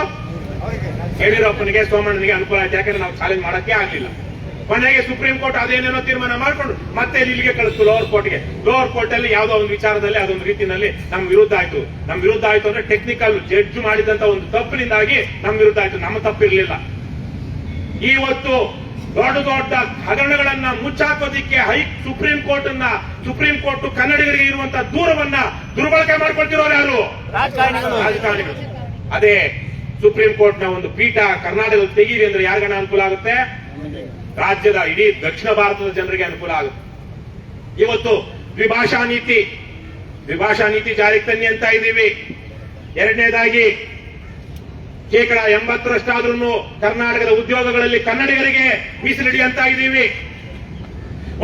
ಯಡಿಯೂರಪ್ಪನಿಗೆ, ಸೋಮಣ್ಣನಿಗೆ ಅನುಕೂಲ ಆಯ್ತು. ಯಾಕಂದ್ರೆ ನಾವು ಚಾಲೆಂಜ್ ಮಾಡಕ್ಕೆ ಆಗ್ಲಿಲ್ಲ. ಕೊನೆಗೆ ಸುಪ್ರೀಂ ಕೋರ್ಟ್ ಅದೇನೇನೋ ತೀರ್ಮಾನ ಮಾಡ್ಕೊಂಡು ಮತ್ತೆ ಇಲ್ಲಿಗೆ ಕಳಿಸ್ತು ಲೋವರ್ ಕೋರ್ಟ್ಗೆ. ಲೋವರ್ ಕೋರ್ಟ್ ಅಲ್ಲಿ ಯಾವುದೋ ಒಂದು ವಿಚಾರದಲ್ಲಿ ಅದೊಂದು ರೀತಿಯಲ್ಲಿ ನಮ್ಮ ವಿರುದ್ಧ ಆಯ್ತು. ನಮ್ಮ ವಿರುದ್ಧ ಆಯ್ತು ಅಂದ್ರೆ ಟೆಕ್ನಿಕಲ್ ಜಡ್ಜ್ ಮಾಡಿದಂತ ಒಂದು ತಪ್ಪಿನಿಂದಾಗಿ ನಮ್ಮ ವಿರುದ್ಧ ಆಯ್ತು. ನಮ್ಮ ತಪ್ಪಿರ್ಲಿಲ್ಲ. ಇವತ್ತು ದೊಡ್ಡ ದೊಡ್ಡ ಹಗರಣಗಳನ್ನ ಮುಚ್ಚಾಕೋದಿಕ್ಕೆ ಸುಪ್ರೀಂ ಕೋರ್ಟ್ ಕನ್ನಡಿಗರಿಗೆ ಇರುವಂತಹ ದೂರವನ್ನ ದುರ್ಬಳಕೆ ಮಾಡ್ಕೊಳ್ತಿರೋರು ಯಾರು? ರಾಜಕಾರಣಿಗಳು. ಅದೇ ಸುಪ್ರೀಂ ಕೋರ್ಟ್ ನ ಒಂದು ಪೀಠ ಕರ್ನಾಟಕದಲ್ಲಿ ತೆಗೀರಿ ಅಂದ್ರೆ ಯಾರಿಗನ ಅನುಕೂಲ ಆಗುತ್ತೆ? ರಾಜ್ಯದ ಇಡೀ ದಕ್ಷಿಣ ಭಾರತದ ಜನರಿಗೆ ಅನುಕೂಲ ಆಗುತ್ತೆ. ಇವತ್ತು ದ್ವಿಭಾಷಾ ನೀತಿ ಜಾರಿಗೆ ತನ್ನಿ ಅಂತ ಇದ್ದೀವಿ. ಎರಡನೇದಾಗಿ 80% ಕರ್ನಾಟಕದ ಉದ್ಯೋಗಗಳಲ್ಲಿ ಕನ್ನಡಿಗರಿಗೆ ಮೀಸಲಿಡಿ ಅಂತ ಇದ್ದೀವಿ.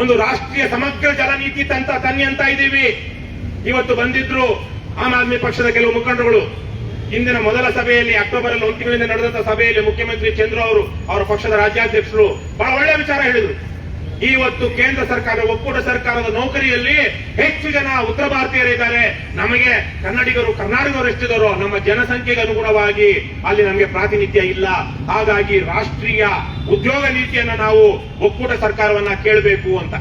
ಒಂದು ರಾಷ್ಟ್ರೀಯ ಸಮಗ್ರ ಜಲ ನೀತಿ ತನ್ನಿ ಅಂತ ಇದ್ದೀವಿ. ಇವತ್ತು ಬಂದಿದ್ರು ಆಮ್ ಆದ್ಮಿ ಪಕ್ಷದ ಕೆಲವು ಮುಖಂಡರುಗಳು. ಇಂದಿನ ಮೊದಲ ಸಭೆಯಲ್ಲಿ ಅಕ್ಟೋಬರ್ ಅಲ್ಲಿ 1 ತಿಂಗಳಿಂದ ನಡೆದಂತಹ ಸಭೆಯಲ್ಲಿ ಮುಖ್ಯಮಂತ್ರಿ ಚಂದ್ರು ಅವರು, ಅವರ ಪಕ್ಷದ ರಾಜ್ಯಾಧ್ಯಕ್ಷರು ಬಹಳ ಒಳ್ಳೆಯ ವಿಚಾರ ಹೇಳಿದ್ರು. ಇವತ್ತು ಕೇಂದ್ರ ಸರ್ಕಾರ, ಒಕ್ಕೂಟ ಸರ್ಕಾರದ ನೌಕರಿಯಲ್ಲಿ ಹೆಚ್ಚು ಜನ ಉತ್ತರ ಭಾರತೀಯರಿದ್ದಾರೆ. ನಮಗೆ ಕರ್ನಾಟಕದವರು ಎಷ್ಟಿದಾರೋ ನಮ್ಮ ಜನಸಂಖ್ಯೆಗೆ ಅನುಗುಣವಾಗಿ ಅಲ್ಲಿ ನಮಗೆ ಪ್ರಾತಿನಿಧ್ಯ ಇಲ್ಲ. ಹಾಗಾಗಿ ರಾಷ್ಟ್ರೀಯ ಉದ್ಯೋಗ ನೀತಿಯನ್ನ ನಾವು ಒಕ್ಕೂಟ ಸರ್ಕಾರವನ್ನ ಕೇಳಬೇಕು ಅಂತ.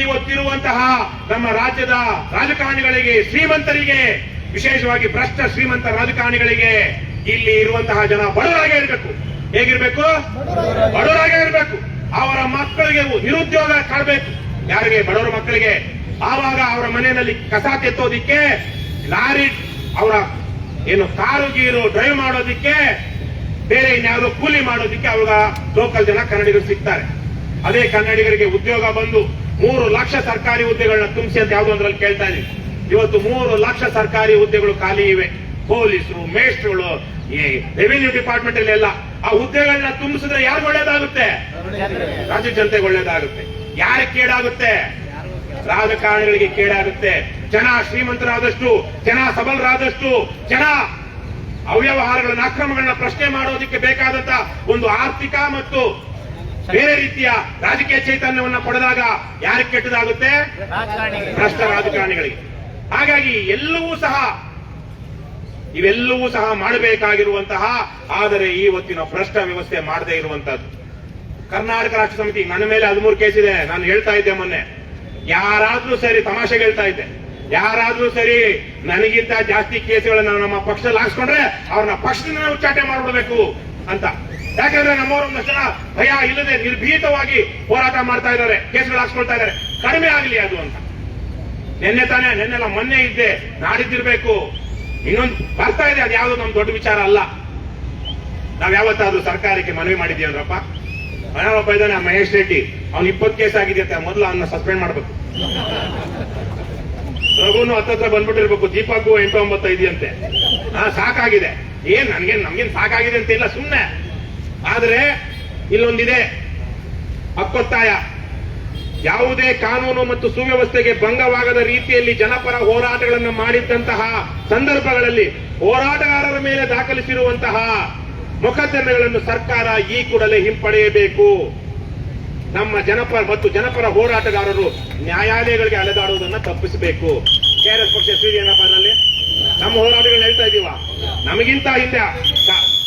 ಇವತ್ತಿರುವಂತಹ ನಮ್ಮ ರಾಜ್ಯದ ರಾಜಕಾರಣಿಗಳಿಗೆ, ಶ್ರೀಮಂತರಿಗೆ, ವಿಶೇಷವಾಗಿ ಭ್ರಷ್ಟ ಶ್ರೀಮಂತ ರಾಜಕಾರಣಿಗಳಿಗೆ ಇಲ್ಲಿ ಇರುವಂತಹ ಜನ ಬಡವರಾಗೇ ಇರಬೇಕು. ಹೇಗಿರ್ಬೇಕು? ಬಡವರಾಗೇ ಇರಬೇಕು. ಅವರ ಮಕ್ಕಳಿಗೆ ನಿರುದ್ಯೋಗ ಕಾಡಬೇಕು. ಯಾರಿಗೆ? ಬಡವರ ಮಕ್ಕಳಿಗೆ. ಆವಾಗ ಅವರ ಮನೆಯಲ್ಲಿ ಕಸ ತೆತ್ತೋದಿಕ್ಕೆ, ಲಾರಿ, ಅವರ ಕಾರು ಗೀರು ಡ್ರೈವ್ ಮಾಡೋದಿಕ್ಕೆ, ಬೇರೆ ಇನ್ಯಾವುದೋ ಕೂಲಿ ಮಾಡೋದಿಕ್ಕೆ ಅವಾಗ ಲೋಕಲ್ ಜನ ಕನ್ನಡಿಗರು ಸಿಗ್ತಾರೆ. ಅದೇ ಕನ್ನಡಿಗರಿಗೆ ಉದ್ಯೋಗ ಬಂದು 3 ಲಕ್ಷ ಸರ್ಕಾರಿ ಹುದ್ದೆಗಳನ್ನ ತುಂಬಿಸಿ ಅಂತ ಯಾವುದೋ ಒಂದ್ರಲ್ಲಿ ಕೇಳ್ತಾ ಇದೀವಿ. ಇವತ್ತು 3 ಲಕ್ಷ ಸರ್ಕಾರಿ ಹುದ್ದೆಗಳು ಖಾಲಿ ಇವೆ. ಪೊಲೀಸರು, ಮೇಸ್ಟ್ರುಗಳು, ಈ ರೆವಿನ್ಯೂ ಡಿಪಾರ್ಟ್ಮೆಂಟ್ ಅಲ್ಲಿ ಎಲ್ಲ ಆ ಹುದ್ದೆಗಳನ್ನ ತುಂಬಿಸಿದ್ರೆ ಯಾರು ಒಳ್ಳೇದಾಗುತ್ತೆ? ರಾಜ್ಯ ಜನತೆಗೆ ಒಳ್ಳೇದಾಗುತ್ತೆ. ಯಾರಿಗೆ ಕೇಡಾಗುತ್ತೆ? ರಾಜಕಾರಣಿಗಳಿಗೆ ಕೇಡಾಗುತ್ತೆ. ಜನ ಶ್ರೀಮಂತರಾದಷ್ಟು, ಜನ ಸಬಲರಾದಷ್ಟು, ಜನ ಅವ್ಯವಹಾರಗಳನ್ನ, ಅಕ್ರಮಗಳನ್ನ ಪ್ರಶ್ನೆ ಮಾಡೋದಕ್ಕೆ ಬೇಕಾದಂತ ಒಂದು ಆರ್ಥಿಕ ಮತ್ತು ಬೇರೆ ರೀತಿಯ ರಾಜಕೀಯ ಚೈತನ್ಯವನ್ನ ಪಡೆದಾಗ ಯಾರಿಗೆ ಕೆಟ್ಟದಾಗುತ್ತೆ? ಭ್ರಷ್ಟ ರಾಜಕಾರಣಿಗಳಿಗೆ. ಹಾಗಾಗಿ ಇವೆಲ್ಲವೂ ಸಹ ಮಾಡಬೇಕಾಗಿರುವಂತಹ, ಆದರೆ ಇವತ್ತಿನ ಭ್ರಷ್ಟ ವ್ಯವಸ್ಥೆ ಮಾಡದೇ ಇರುವಂತದ್ದು. ಕರ್ನಾಟಕ ರಾಷ್ಟ್ರ ಸಮಿತಿ ನನ್ನ ಮೇಲೆ 13 ಕೇಸ್ ಇದೆ. ನಾನು ಹೇಳ್ತಾ ಇದ್ದೆ ಮೊನ್ನೆ, ಯಾರಾದ್ರೂ ಸರಿ, ತಮಾಷೆಗೆ ಹೇಳ್ತಾ ಇದ್ದೆ, ಯಾರಾದ್ರೂ ಸರಿ ನನಗಿಂತ ಜಾಸ್ತಿ ಕೇಸ್ಗಳನ್ನ ನಮ್ಮ ಪಕ್ಷದಲ್ಲಿ ಹಾಕ್ಸ್ಕೊಂಡ್ರೆ ಅವ್ರನ್ನ ಪಕ್ಷದಿಂದ ಉಚ್ಚಾಟನೆ ಮಾಡ್ಬಿಡ್ಬೇಕು ಅಂತ. ಯಾಕಂದ್ರೆ ನಮ್ಮವರು ಒಂದಷ್ಟು ಜನ ಭಯ ಇಲ್ಲದೆ ನಿರ್ಭೀತವಾಗಿ ಹೋರಾಟ ಮಾಡ್ತಾ ಇದ್ದಾರೆ, ಕೇಸ್ಗಳು ಹಾಕ್ಸ್ಕೊಳ್ತಾ ಇದ್ದಾರೆ. ಕಡಿಮೆ ಆಗಲಿ ಅದು ಅಂತ. ನೆನ್ನೆಲ್ಲ ಮೊನ್ನೆ ಇದ್ದೆ, ನಾಡಿದ್ದಿರ್ಬೇಕು, ಇನ್ನೊಂದು ಬರ್ತಾ ಇದೆ. ಅದು ಯಾವುದು ನಮ್ ದೊಡ್ಡ ವಿಚಾರ ಅಲ್ಲ. ನಾವ್ ಯಾವತ್ತಾದ್ರೂ ಸರ್ಕಾರಕ್ಕೆ ಮನವಿ ಮಾಡಿದೀವಪ್ಪ? ಒಬ್ಬ ಇದ್ದಾನೆ ಮಹೇಶ್ ರೆಡ್ಡಿ, ಅವ್ನು 20 ಕೇಸ್ ಆಗಿದೆ ಅಂತ. ಮೊದಲು ಅವನ್ನ ಸಸ್ಪೆಂಡ್ ಮಾಡ್ಬೇಕು. ರಘುನು ಹತ್ತತ್ರ ಬಂದ್ಬಿಟ್ಟಿರ್ಬೇಕು. ದೀಪಕ್ಕೂ 8-9 ಇದೆಯಂತೆ. ಸಾಕಾಗಿದೆ. ನಮ್ಗೇನ್ ಸಾಕಾಗಿದೆ ಅಂತ ಇಲ್ಲ, ಸುಮ್ನೆ. ಆದ್ರೆ ಇಲ್ಲೊಂದಿದೆ ಹಕ್ಕೊತ್ತಾಯ. ಯಾವುದೇ ಕಾನೂನು ಮತ್ತು ಸುವ್ಯವಸ್ಥೆಗೆ ಭಂಗವಾಗದ ರೀತಿಯಲ್ಲಿ ಜನಪರ ಹೋರಾಟಗಳನ್ನು ಮಾಡಿದ್ದಂತಹ ಸಂದರ್ಭಗಳಲ್ಲಿ ಹೋರಾಟಗಾರರ ಮೇಲೆ ದಾಖಲಿಸಿರುವಂತಹ ಮೊಕದ್ದಮೆಗಳನ್ನು ಸರ್ಕಾರ ಈ ಕೂಡಲೇ ಹಿಂಪಡೆಯಬೇಕು. ನಮ್ಮ ಜನಪರ ಹೋರಾಟಗಾರರು ನ್ಯಾಯಾಲಯಗಳಿಗೆ ಅಲೆದಾಡುವುದನ್ನು ತಪ್ಪಿಸಬೇಕು. ಕೆಆರ್ಎಸ್ ಪಕ್ಷ ಏನಪ್ಪ ಅದರಲ್ಲಿ ನಮ್ಮ ಹೋರಾಟಗಳನ್ನ ಹೇಳ್ತಾ ಇದೀವ. ನಮಗಿಂತ ಹಿಂದೆ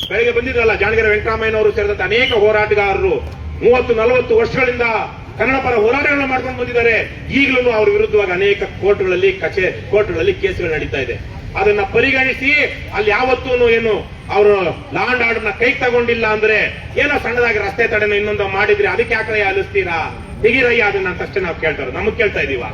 ಬೆಳಗ್ಗೆ ಬಂದಿದ್ರಲ್ಲ ಜಾಣಗೆರೆ ವೆಂಕಟರಾಮಯ್ಯನವರು ಸೇರಿದಂತೆ ಅನೇಕ ಹೋರಾಟಗಾರರು 30-40 ವರ್ಷಗಳಿಂದ ಕನ್ನಡ ಪರ ಹೋರಾಟಗಳನ್ನ ಮಾಡ್ಕೊಂಡು ಬಂದಿದ್ದಾರೆ. ಈಗಲೂ ಅವರ ವಿರುದ್ಧವಾಗಿ ಅನೇಕ ಕೋರ್ಟ್ಗಳಲ್ಲಿ ಕೇಸ್ಗಳು ನಡೀತಾ ಇದೆ. ಅದನ್ನ ಪರಿಗಣಿಸಿ ಅಲ್ಲಿ ಯಾವತ್ತೂ ಏನು ಅವರು ಲಾ ಅಂಡ್ ಆರ್ಡರ್ನ ಕೈಗೆ ತಗೊಂಡಿಲ್ಲ ಅಂದ್ರೆ, ಏನೋ ಸಣ್ಣದಾಗಿ ರಸ್ತೆ ತಡೆನ ಇನ್ನೊಂದು ಮಾಡಿದ್ರೆ ಅದಕ್ಕೆ ಯಾಕೆ ಅಲಿಸ್ತೀರಾ, ತೆಗಿರಯ್ಯ ಅದನ್ನ ಅಂತಷ್ಟೇ ನಾವು ಕೇಳ್ತಾರೆ. ನಮಗ್ ಕೇಳ್ತಾ ಇದೀವ.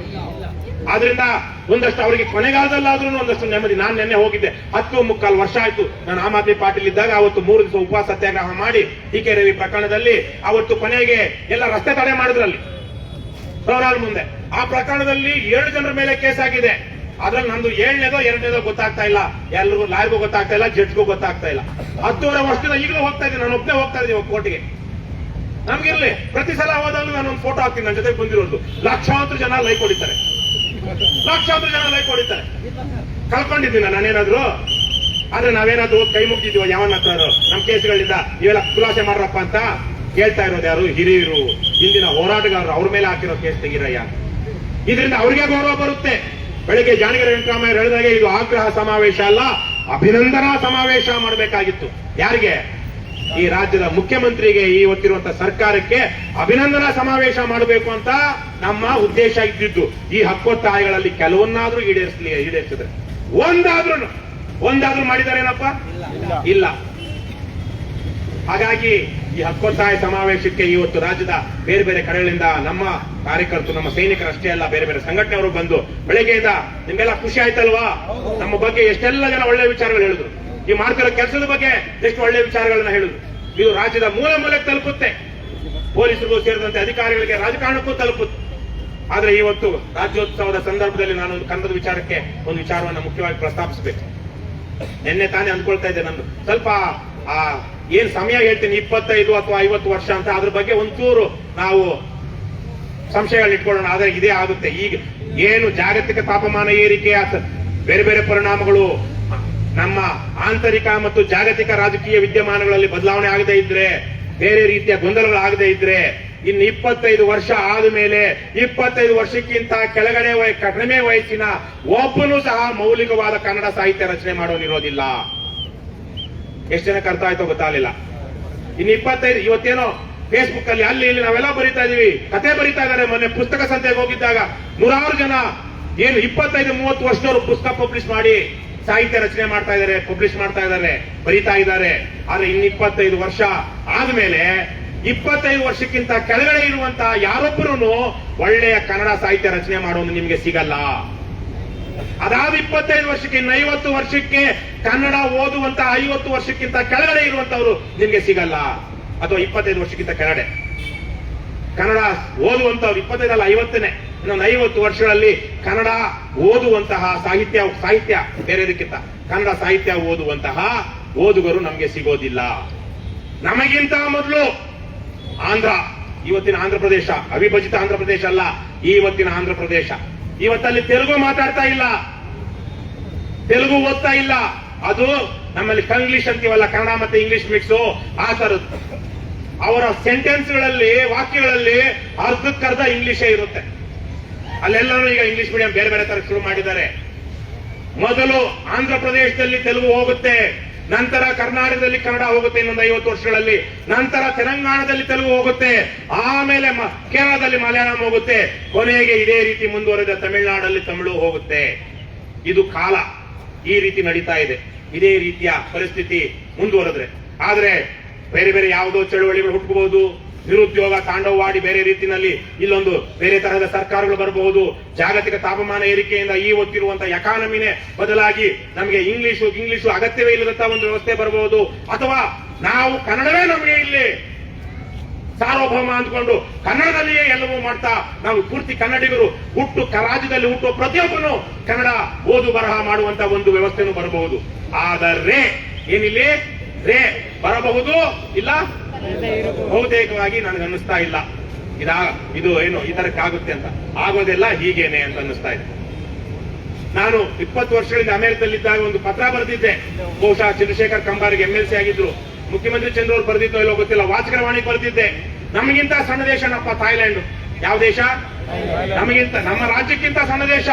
ಆದ್ರಿಂದ ಒಂದಷ್ಟು ಅವರಿಗೆ ಕೊನೆಗಾಲದಲ್ಲಾದ್ರೂ ಒಂದಷ್ಟು ನೆಮ್ಮದಿ. ನಾನು ನಿನ್ನೆ ಹೋಗಿದ್ದೆ, 10-3/4 ವರ್ಷ ಆಯ್ತು. ನಾನು ಆಮ್ ಆದ್ಮಿ ಪಾರ್ಟಿಲ್ ಇದ್ದಾಗ ಅವತ್ತು 3 ದಿವಸ ಉಪವಾಸ ಸತ್ಯಾಗ್ರಹ ಮಾಡಿ ಟಿ.ಕೆ. ರವಿ ಪ್ರಕರಣದಲ್ಲಿ ಅವತ್ತು ಕೊನೆಗೆ ಎಲ್ಲ ರಸ್ತೆ ತಡೆ ಮಾಡಿದ್ರಲ್ಲಿ ಸಾವಿರಾರು ಮುಂದೆ. ಆ ಪ್ರಕರಣದಲ್ಲಿ 2 ಜನರ ಮೇಲೆ ಕೇಸ್ ಆಗಿದೆ. ಅದ್ರಲ್ಲಿ ನಂದು 7ನೇದೋ 2ನೇದೋ ಗೊತ್ತಾಗ್ತಾ ಇಲ್ಲ. ಎಲ್ರಿಗೂ ಲಾಯರ್ಗೂ ಗೊತ್ತಾಗ್ತಾ ಇಲ್ಲ, ಜಡ್ಜ್ಗೂ ಗೊತ್ತಾಗ್ತಾ ಇಲ್ಲ. 10 ವರ್ಷದಿಂದ ಈಗಲೂ ಹೋಗ್ತಾ ಇದ್ದೀನಿ. ನಾನು ಒಬ್ಬನೇ ಹೋಗ್ತಾ ಇದ್ದೀವಿ ಕೋರ್ಟ್ಗೆ. ನಮ್ಗಿರ್ಲಿ. ಪ್ರತಿ ಸಲ ಹೋದಾಗ ನಾನು ಒಂದು ಫೋಟೋ ಹಾಕ್ತೀನಿ, ನನ್ನ ಜೊತೆ ಬಂದಿರೋದು ಲಕ್ಷಾಂತರ ಜನ ಲೈಕ್ ಹೊಡಿತಾರೆ, ಲಕ್ಷಾಂತರ ಜನ ಲೈಕ್ ಹೊಡಿತಾರೆ. ಕಳ್ಕೊಂಡಿದ್ದೀನ ನಾನೇನಾದ್ರು? ಆದ್ರೆ ನಾವೇನಾದ್ರು ಕೈ ಮುಗಿದಿದ್ವ ಯಾವನ್ನ ಹತ್ರ ನಮ್ ಕೇಸ್ಗಳಿಂದ ಇವೆಲ್ಲ ಖುಲಾಸೆ ಮಾಡ್ರಪ್ಪ ಅಂತ ಕೇಳ್ತಾ ಇರೋದು ಯಾರು? ಹಿರಿಯರು, ಹಿಂದಿನ ಹೋರಾಟಗಾರರು. ಅವ್ರ ಮೇಲೆ ಹಾಕಿರೋ ಕೇಸ್ ತೆಗಿರಯ್ಯ. ಇದರಿಂದ ಅವ್ರಿಗೆ ಗೌರವ ಬರುತ್ತೆ. ಬೆಳಿಗ್ಗೆ ಜಾಣಗೆರೆ ವೆಂಕಟರಾಮಯ್ಯ ಹೇಳಿದಾಗೆ ಇದು ಆಗ್ರಹ ಸಮಾವೇಶ ಅಲ್ಲ, ಅಭಿನಂದನಾ ಸಮಾವೇಶ ಮಾಡಬೇಕಾಗಿತ್ತು. ಯಾರಿಗೆ? ಈ ರಾಜ್ಯದ ಮುಖ್ಯಮಂತ್ರಿಗೆ, ಈ ಹೊತ್ತಿರುವಂತಹ ಸರ್ಕಾರಕ್ಕೆ ಅಭಿನಂದನಾ ಸಮಾವೇಶ ಮಾಡಬೇಕು ಅಂತ ನಮ್ಮ ಉದ್ದೇಶ ಇದ್ದಿದ್ದು. ಈ ಹಕ್ಕೊತ್ತಾಯಗಳಲ್ಲಿ ಕೆಲವನ್ನಾದ್ರೂ ಈಡೇರಿಸಿದ್ರೆ ಒಂದಾದ್ರೂ ಮಾಡಿದಾರೇನಪ್ಪ? ಇಲ್ಲ. ಹಾಗಾಗಿ ಈ ಹಕ್ಕೊತ್ತಾಯ ಸಮಾವೇಶಕ್ಕೆ ಇವತ್ತು ರಾಜ್ಯದ ಬೇರೆ ಬೇರೆ ಕಡೆಗಳಿಂದ ನಮ್ಮ ಕಾರ್ಯಕರ್ತರು, ನಮ್ಮ ಸೈನಿಕರಷ್ಟೇ ಅಲ್ಲ, ಬೇರೆ ಬೇರೆ ಸಂಘಟನೆಯವರು ಬಂದು ಬೆಳಗ್ಗೆಯಿಂದ ನಿಮ್ಗೆಲ್ಲ ಖುಷಿ ಆಯ್ತಲ್ವಾ? ನಮ್ಮ ಬಗ್ಗೆ ಎಷ್ಟೆಲ್ಲ ಜನ ಒಳ್ಳೆ ವಿಚಾರಗಳು ಹೇಳಿದ್ರು, ಈ ಮಾಡ್ತಿರೋ ಕೆಲಸದ ಬಗ್ಗೆ ಎಷ್ಟು ಒಳ್ಳೆ ವಿಚಾರಗಳನ್ನ ಹೇಳಿದ್ರು. ಇದು ರಾಜ್ಯದ ಮೂಲ ಮೂಲೆಗೆ ತಲುಪುತ್ತೆ, ಪೊಲೀಸರಿಗೂ ಸೇರಿದಂತೆ ಅಧಿಕಾರಿಗಳಿಗೆ, ರಾಜಕಾರಣಕ್ಕೂ ತಲುಪುತ್ತೆ. ಆದ್ರೆ ಇವತ್ತು ರಾಜ್ಯೋತ್ಸವದ ಸಂದರ್ಭದಲ್ಲಿ ನಾನು ಕನ್ನಡದ ವಿಚಾರಕ್ಕೆ ಒಂದು ವಿಚಾರವನ್ನು ಮುಖ್ಯವಾಗಿ ಪ್ರಸ್ತಾಪಿಸಬೇಕು. ನಿನ್ನೆ ತಾನೇ ಅಂದ್ಕೊಳ್ತಾ ಇದ್ದೆ, ನಂದು ಸ್ವಲ್ಪ ಏನ್ ಸಮಯ ಹೇಳ್ತೀನಿ, 25 ಅಥವಾ 50 ವರ್ಷ ಅಂತ, ಅದ್ರ ಬಗ್ಗೆ ಒಂಚೂರು ನಾವು ಸಂಶಯಗಳು ಇಟ್ಕೊಳ್ಳೋಣ. ಆದ್ರೆ ಇದೇ ಆಗುತ್ತೆ. ಈಗ ಏನು ಜಾಗತಿಕ ತಾಪಮಾನ ಏರಿಕೆ, ಬೇರೆ ಬೇರೆ ಪರಿಣಾಮಗಳು, ನಮ್ಮ ಆಂತರಿಕ ಮತ್ತು ಜಾಗತಿಕ ರಾಜಕೀಯ ವಿದ್ಯಮಾನಗಳಲ್ಲಿ ಬದಲಾವಣೆ ಆಗದೇ ಇದ್ರೆ, ಬೇರೆ ರೀತಿಯ ಗೊಂದಲಗಳಾಗದೇ ಇದ್ರೆ, ಇನ್ನು 25 ವರ್ಷ ಆದ ಮೇಲೆ 25 ವರ್ಷಕ್ಕಿಂತ ಕೆಳಗಡೆ ಕಡಿಮೆ ವಯಸ್ಸಿನ ಒಬ್ಬನು ಸಹ ಮೌಲಿಕವಾದ ಕನ್ನಡ ಸಾಹಿತ್ಯ ರಚನೆ ಮಾಡೋನಿರೋದಿಲ್ಲ. ಎಷ್ಟು ಜನಕ್ಕೆ ಅರ್ಥ ಆಯ್ತೋ ಗೊತ್ತಾಗಲಿಲ್ಲ. ಇನ್ನು 25, ಇವತ್ತೇನೋ ಫೇಸ್ಬುಕ್ ಅಲ್ಲಿ ಅಲ್ಲಿ ಇಲ್ಲಿ ನಾವೆಲ್ಲ ಬರೀತಾ ಇದೀವಿ, ಕತೆ ಬರೀತಾ ಇದಾರೆ. ಮೊನ್ನೆ ಪುಸ್ತಕ ಸಂತೆಗೆ ಹೋಗಿದ್ದಾಗ 100 ಜನ ಏನು 25-30 ವರ್ಷದವರು ಪುಸ್ತಕ ಪಬ್ಲಿಷ್ ಮಾಡಿ ಸಾಹಿತ್ಯ ರಚನೆ ಮಾಡ್ತಾ ಇದ್ದಾರೆ, ಪಬ್ಲಿಷ್ ಮಾಡ್ತಾ ಇದ್ದಾರೆ, ಬರೀತಾ ಇದ್ದಾರೆ. ಆದ್ರೆ ಇನ್ನು 25 ವರ್ಷ ಆದ್ಮೇಲೆ 25 ವರ್ಷಕ್ಕಿಂತ ಕೆಳಗಡೆ ಇರುವಂತಹ ಯಾರೊಬ್ಬರೂ ಒಳ್ಳೆಯ ಕನ್ನಡ ಸಾಹಿತ್ಯ ರಚನೆ ಮಾಡೋದು ನಿಮ್ಗೆ ಸಿಗಲ್ಲ. ಅದಾದ 25 ವರ್ಷಕ್ಕೆ, ಇನ್ನು 50 ವರ್ಷಕ್ಕೆ ಕನ್ನಡ ಓದುವಂತ 50 ವರ್ಷಕ್ಕಿಂತ ಕೆಳಗಡೆ ಇರುವಂತವ್ರು ನಿಮ್ಗೆ ಸಿಗಲ್ಲ. ಅಥವಾ 25 ವರ್ಷಕ್ಕಿಂತ ಕೆಳಗಡೆ ಕನ್ನಡ ಓದುವಂತವ್ರು 25 ಅಲ್ಲ 50ನೇ, ಇನ್ನೊಂದು 50 ವರ್ಷಗಳಲ್ಲಿ ಕನ್ನಡ ಓದುವಂತಹ ಸಾಹಿತ್ಯ ಬೇರೆದಕ್ಕಿಂತ ಕನ್ನಡ ಸಾಹಿತ್ಯ ಓದುವಂತಹ ಓದುಗರು ನಮ್ಗೆ ಸಿಗೋದಿಲ್ಲ. ನಮಗಿಂತ ಮೊದಲು ಆಂಧ್ರ, ಇವತ್ತಿನ ಆಂಧ್ರ ಪ್ರದೇಶ, ಅವಿಭಜಿತ ಆಂಧ್ರ ಪ್ರದೇಶ ಅಲ್ಲ, ಇವತ್ತಿನ ಆಂಧ್ರ ಪ್ರದೇಶ, ಇವತ್ತಲ್ಲಿ ತೆಲುಗು ಮಾತಾಡ್ತಾ ಇಲ್ಲ, ತೆಲುಗು ಓದ್ತಾ ಇಲ್ಲ. ಅದು ನಮ್ಮಲ್ಲಿ ಕಂಗ್ಲೀಷ್ ಅಂತೀವಲ್ಲ, ಕನ್ನಡ ಮತ್ತೆ ಇಂಗ್ಲಿಷ್ ಮಿಕ್ಸು, ಆ ತರದ್ದು. ಅವರ ಸೆಂಟೆನ್ಸ್ಗಳಲ್ಲಿ, ವಾಕ್ಯಗಳಲ್ಲಿ ಅರ್ಧಕ್ಕರ್ಧ ಇಂಗ್ಲಿಷೇ ಇರುತ್ತೆ. ಅಲ್ಲೆಲ್ಲರೂ ಈಗ ಇಂಗ್ಲಿಷ್ ಮೀಡಿಯಂ ಬೇರೆ ಬೇರೆ ತರ ಶುರು ಮಾಡಿದ್ದಾರೆ. ಮೊದಲು ಆಂಧ್ರ ಪ್ರದೇಶದಲ್ಲಿ ತೆಲುಗು ಹೋಗುತ್ತೆ, ನಂತರ ಕರ್ನಾಟಕದಲ್ಲಿ ಕನ್ನಡ ಹೋಗುತ್ತೆ ಇನ್ನೊಂದು 50 ವರ್ಷಗಳಲ್ಲಿ, ನಂತರ ತೆಲಂಗಾಣದಲ್ಲಿ ತೆಲುಗು ಹೋಗುತ್ತೆ, ಆಮೇಲೆ ಕೇರಳದಲ್ಲಿ ಮಲಯಾಳಂ ಹೋಗುತ್ತೆ, ಕೊನೆಗೆ ಇದೇ ರೀತಿ ಮುಂದುವರೆದ ತಮಿಳುನಾಡಲ್ಲಿ ತಮಿಳು ಹೋಗುತ್ತೆ. ಇದು ಕಾಲ ಈ ರೀತಿ ನಡೀತಾ ಇದೆ. ಇದೇ ರೀತಿಯ ಪರಿಸ್ಥಿತಿ ಮುಂದುವರೆದ್ರೆ, ಆದ್ರೆ ಬೇರೆ ಬೇರೆ ಯಾವುದೋ ಚಳುವಳಿಗಳು ಹುಟ್ಟಬಹುದು, ನಿರುದ್ಯೋಗ ತಾಂಡವವಾಡಿ ಬೇರೆ ರೀತಿಯಲ್ಲಿ ಇಲ್ಲೊಂದು ಬೇರೆ ತರಹದ ಸರ್ಕಾರಗಳು ಬರಬಹುದು, ಜಾಗತಿಕ ತಾಪಮಾನ ಏರಿಕೆಯಿಂದ ಈ ಹೊತ್ತಿರುವಂತಹ ಎಕಾನಮಿನೇ ಬದಲಾಗಿ ನಮಗೆ ಇಂಗ್ಲಿಷು ಅಗತ್ಯವೇ ಇಲ್ಲದಂತ ಒಂದು ವ್ಯವಸ್ಥೆ ಬರಬಹುದು, ಅಥವಾ ನಾವು ಕನ್ನಡವೇ ನಮಗೆ ಇಲ್ಲಿ ಸಾರ್ವಭೌಮ ಅಂದ್ಕೊಂಡು ಕನ್ನಡದಲ್ಲಿಯೇ ಎಲ್ಲವೂ ಮಾಡ್ತಾ ನಾವು ಪೂರ್ತಿ ಕನ್ನಡಿಗರು ರಾಜ್ಯದಲ್ಲಿ ಹುಟ್ಟುವ ಪ್ರತಿಯೊಬ್ಬನು ಕನ್ನಡ ಓದು ಬರಹ ಮಾಡುವಂತ ಒಂದು ವ್ಯವಸ್ಥೆನೂ ಬರಬಹುದು. ಆದರೆ ಏನಿಲ್ಲಿ ಬರಬಹುದು ಇಲ್ಲ, ಬಹುತೇಕವಾಗಿ ನನಗೆ ಅನ್ನಿಸ್ತಾ ಇಲ್ಲ ಇದು ಏನು ಈ ತರಕ್ಕಾಗುತ್ತೆ ಅಂತ. ಆಗೋದೆಲ್ಲ ಹೀಗೇನೆ ಅಂತ ಅನ್ನಿಸ್ತಾ ಇದೆ. ನಾನು 20 ವರ್ಷಗಳಿಂದ ಅಮೆರಿಕದಲ್ಲಿದ್ದಾಗ ಒಂದು ಪತ್ರ ಬರೆದಿದ್ದೆ, ಬಹುಶಃ ಚಂದ್ರಶೇಖರ್ ಕಂಬಾರಿಗೆ MLC ಆಗಿದ್ರು, ಮುಖ್ಯಮಂತ್ರಿ ಚಂದ್ರ ಅವರು ಬರೆದಿದ್ದೋ ಇಲ್ಲೋ ಗೊತ್ತಿಲ್ಲ, ವಾಚಕರವಾಣಿ ಬರೆದಿದ್ದೆ. ನಮಗಿಂತ ಸಣ್ಣ ದೇಶನಪ್ಪ ಥಾಯ್ಲೆಂಡ್. ಯಾವ ದೇಶ? ನಮಗಿಂತ, ನಮ್ಮ ರಾಜ್ಯಕ್ಕಿಂತ ಸಣ್ಣ ದೇಶ.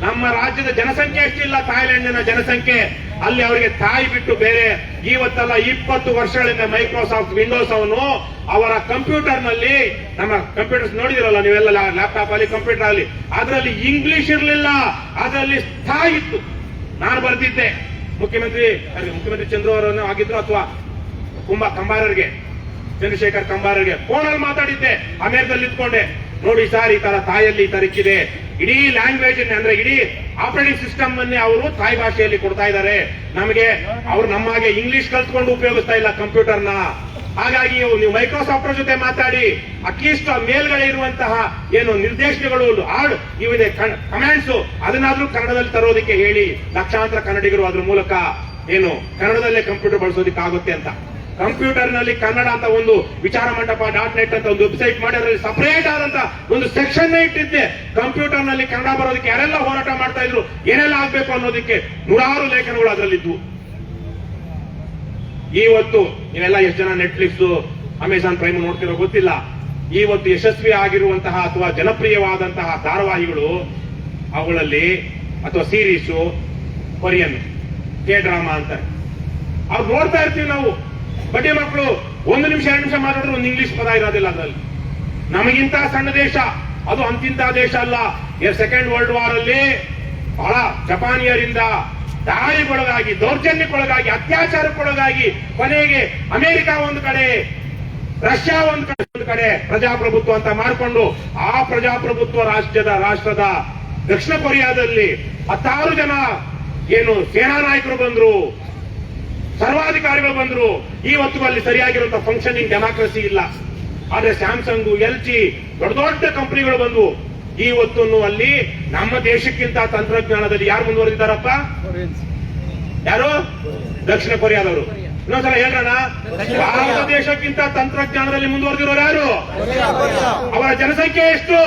ನಮ್ಮ ರಾಜ್ಯದ ಜನಸಂಖ್ಯೆ ಎಷ್ಟಿಲ್ಲ ಥಾಯ್ಲೆಂಡಿನ ಜನಸಂಖ್ಯೆ. ಅಲ್ಲಿ ಅವರಿಗೆ ತಾಯಿ ಬಿಟ್ಟು ಬೇರೆ ಇವತ್ತಲ್ಲ 20 ವರ್ಷಗಳಿಂದ ಮೈಕ್ರೋಸಾಫ್ಟ್ ವಿಂಡೋಸ್ ಅವನು ಅವರ ಕಂಪ್ಯೂಟರ್ ನಲ್ಲಿ, ನಮ್ಮ ಕಂಪ್ಯೂಟರ್ಸ್ ನೋಡಿದಿರಲ್ಲ ನೀವೆಲ್ಲ, ಲ್ಯಾಪ್ಟಾಪ್ ಅಲ್ಲಿ ಕಂಪ್ಯೂಟರ್ ಅಲ್ಲಿ, ಅದರಲ್ಲಿ ಇಂಗ್ಲಿಷ್ ಇರಲಿಲ್ಲ, ಅದರಲ್ಲಿ ಸ್ಥಾಯಿ ಇತ್ತು. ನಾನು ಬರ್ತಿದ್ದೆ ಮುಖ್ಯಮಂತ್ರಿ ಚಂದ್ರ ಅವರನ್ನು ಆಗಿದ್ರು, ಅಥವಾ ಕಂಬಾರರಿಗೆ, ಚಂದ್ರಶೇಖರ್ ಕಂಬಾರರಿಗೆ ಫೋನಲ್ಲಿ ಮಾತಾಡಿದ್ದೆ ಅಮೆರಿಕದಲ್ಲಿ ಇದ್ಕೊಂಡೆ. ನೋಡಿ ಸರ್, ಈ ತರ ತಾಯಲ್ಲಿ ಈ ತರಕ್ಕಿದೆ, ಇಡೀ ಲ್ಯಾಂಗ್ವೇಜ್ ಅಂದ್ರೆ ಇಡೀ ಆಪರೇಟಿಂಗ್ ಸಿಸ್ಟಮ್ ಅನ್ನೇ ಅವರು ತಾಯಿ ಭಾಷೆಯಲ್ಲಿ ಕೊಡ್ತಾ ಇದ್ದಾರೆ ನಮಗೆ. ಅವರು ನಮ್ಮಾಗೆ ಇಂಗ್ಲಿಷ್ ಕಲ್ತ್ಕೊಂಡು ಉಪಯೋಗಿಸ್ತಾ ಇಲ್ಲ ಕಂಪ್ಯೂಟರ್ನ. ಹಾಗಾಗಿ ನೀವು ಮೈಕ್ರೋಸಾಫ್ಟ್ ಜೊತೆ ಮಾತಾಡಿ, ಅಟ್ಲೀಸ್ಟ್ ಮೇಲ್ಗಡೆ ಇರುವಂತಹ ಏನು ನಿರ್ದೇಶನಗಳು, ಇವಿದೆ ಕಮಾಂಡ್ಸ್, ಅದನ್ನಾದ್ರೂ ಕನ್ನಡದಲ್ಲಿ ತರೋದಕ್ಕೆ ಹೇಳಿ. ಲಕ್ಷಾಂತರ ಕನ್ನಡಿಗರು ಅದ್ರ ಮೂಲಕ ಏನು ಕನ್ನಡದಲ್ಲೇ ಕಂಪ್ಯೂಟರ್ ಬಳಸೋದಕ್ಕೆ ಆಗುತ್ತೆ ಅಂತ. ಕಂಪ್ಯೂಟರ್ ನಲ್ಲಿ ಕನ್ನಡ ಅಂತ ಒಂದು ವಿಚಾರ ಮಂಟಪ .net ಅಂತ ಒಂದು ವೆಬ್ಸೈಟ್ ಮಾಡಿ ಅದರಲ್ಲಿ ಸಪರೇಟ್ ಆದಂತ ಒಂದು ಸೆಕ್ಷನ್ ಇಟ್ಟಿದ್ದೆ. ಕಂಪ್ಯೂಟರ್ ನಲ್ಲಿ ಕನ್ನಡ ಬರೋದಕ್ಕೆ ಯಾರೆಲ್ಲ ಹೋರಾಟ ಮಾಡ್ತಾ ಇದ್ರು, ಏನೆಲ್ಲ ಆಗ್ಬೇಕು ಅನ್ನೋದಕ್ಕೆ ನೂರಾರು ಲೇಖನಗಳು ಅದರಲ್ಲಿದ್ದು. ಇವತ್ತು ನೀವೆಲ್ಲ ಎಷ್ಟು ಜನ ನೆಟ್ಫ್ಲಿಕ್ಸ್, ಅಮೆಜಾನ್ ಪ್ರೈಮ್ ನೋಡ್ತಿರೋ ಗೊತ್ತಿಲ್ಲ. ಇವತ್ತು ಯಶಸ್ವಿ ಆಗಿರುವಂತಹ ಅಥವಾ ಜನಪ್ರಿಯವಾದಂತಹ ಧಾರಾವಾಹಿಗಳು ಅವುಗಳಲ್ಲಿ ಅಥವಾ ಸೀರೀಸು ಕೊರಿಯನ್ ಡ್ರಾಮಾ ಅಂತ ಅವ್ರು ನೋಡ್ತಾ ಇರ್ತೀವಿ ನಾವು. ಬಡ್ಡಿ ಮಕ್ಕಳು 1 ನಿಮಿಷ 2 ನಿಮಿಷ ಮಾತಾಡಿದ್ರೆ ಒಂದು ಇಂಗ್ಲಿಷ್ ಪದ ಇರೋದಿಲ್ಲ ಅದರಲ್ಲಿ. ನಮಗಿಂತ ಸಣ್ಣ ದೇಶ ಅದು, ಅಂತಿಂತ ದೇಶ ಅಲ್ಲ. ಸೆಕೆಂಡ್ ವರ್ಲ್ಡ್ ವಾರ್ ಅಲ್ಲಿ ಬಹಳ ಜಪಾನಿಯರಿಂದ ದಾಳಿಗೊಳಗಾಗಿ, ದೌರ್ಜನ್ಯಕ್ಕೊಳಗಾಗಿ, ಅತ್ಯಾಚಾರಕ್ಕೊಳಗಾಗಿ ಕೊನೆಗೆ ಅಮೆರಿಕ ಒಂದು ಕಡೆ, ರಷ್ಯಾ ಒಂದು ಕಡೆ ಪ್ರಜಾಪ್ರಭುತ್ವ ಅಂತ ಮಾಡಿಕೊಂಡು ಆ ಪ್ರಜಾಪ್ರಭುತ್ವ ರಾಷ್ಟ್ರದ ದಕ್ಷಿಣ ಕೊರಿಯಾದಲ್ಲಿ 10 ಜನ ಏನು ಸೇನಾ ನಾಯಕರು ಬಂದ್ರು, ಸರ್ವಾಧಿಕಾರಿಗಳು ಬಂದ್ರು. ಇವತ್ತು ಅಲ್ಲಿ ಸರಿಯಾಗಿರುವಂತಹ ಫಂಕ್ಷನಿಂಗ್ ಡೆಮಾಕ್ರಸಿ ಇಲ್ಲ. ಆದ್ರೆ ಸ್ಯಾಮ್ಸಂಗ್, LG ದೊಡ್ಡ ದೊಡ್ಡ ಕಂಪನಿಗಳು ಬಂದು ಇವತ್ತು ಅಲ್ಲಿ ನಮ್ಮ ದೇಶಕ್ಕಿಂತ ತಂತ್ರಜ್ಞಾನದಲ್ಲಿ ಯಾರು ಮುಂದುವರೆದಿದ್ದಾರಪ್ಪ? ಯಾರು? ದಕ್ಷಿಣ ಕೊರಿಯಾದವರು. ಇನ್ನೊಂದ್ಸಲ ಹೇಳೋಣ, ಭಾರತ ದೇಶಕ್ಕಿಂತ ತಂತ್ರಜ್ಞಾನದಲ್ಲಿ ಮುಂದುವರೆದಿರೋರು ಯಾರು? ಅವರ ಜನಸಂಖ್ಯೆ ಎಷ್ಟು?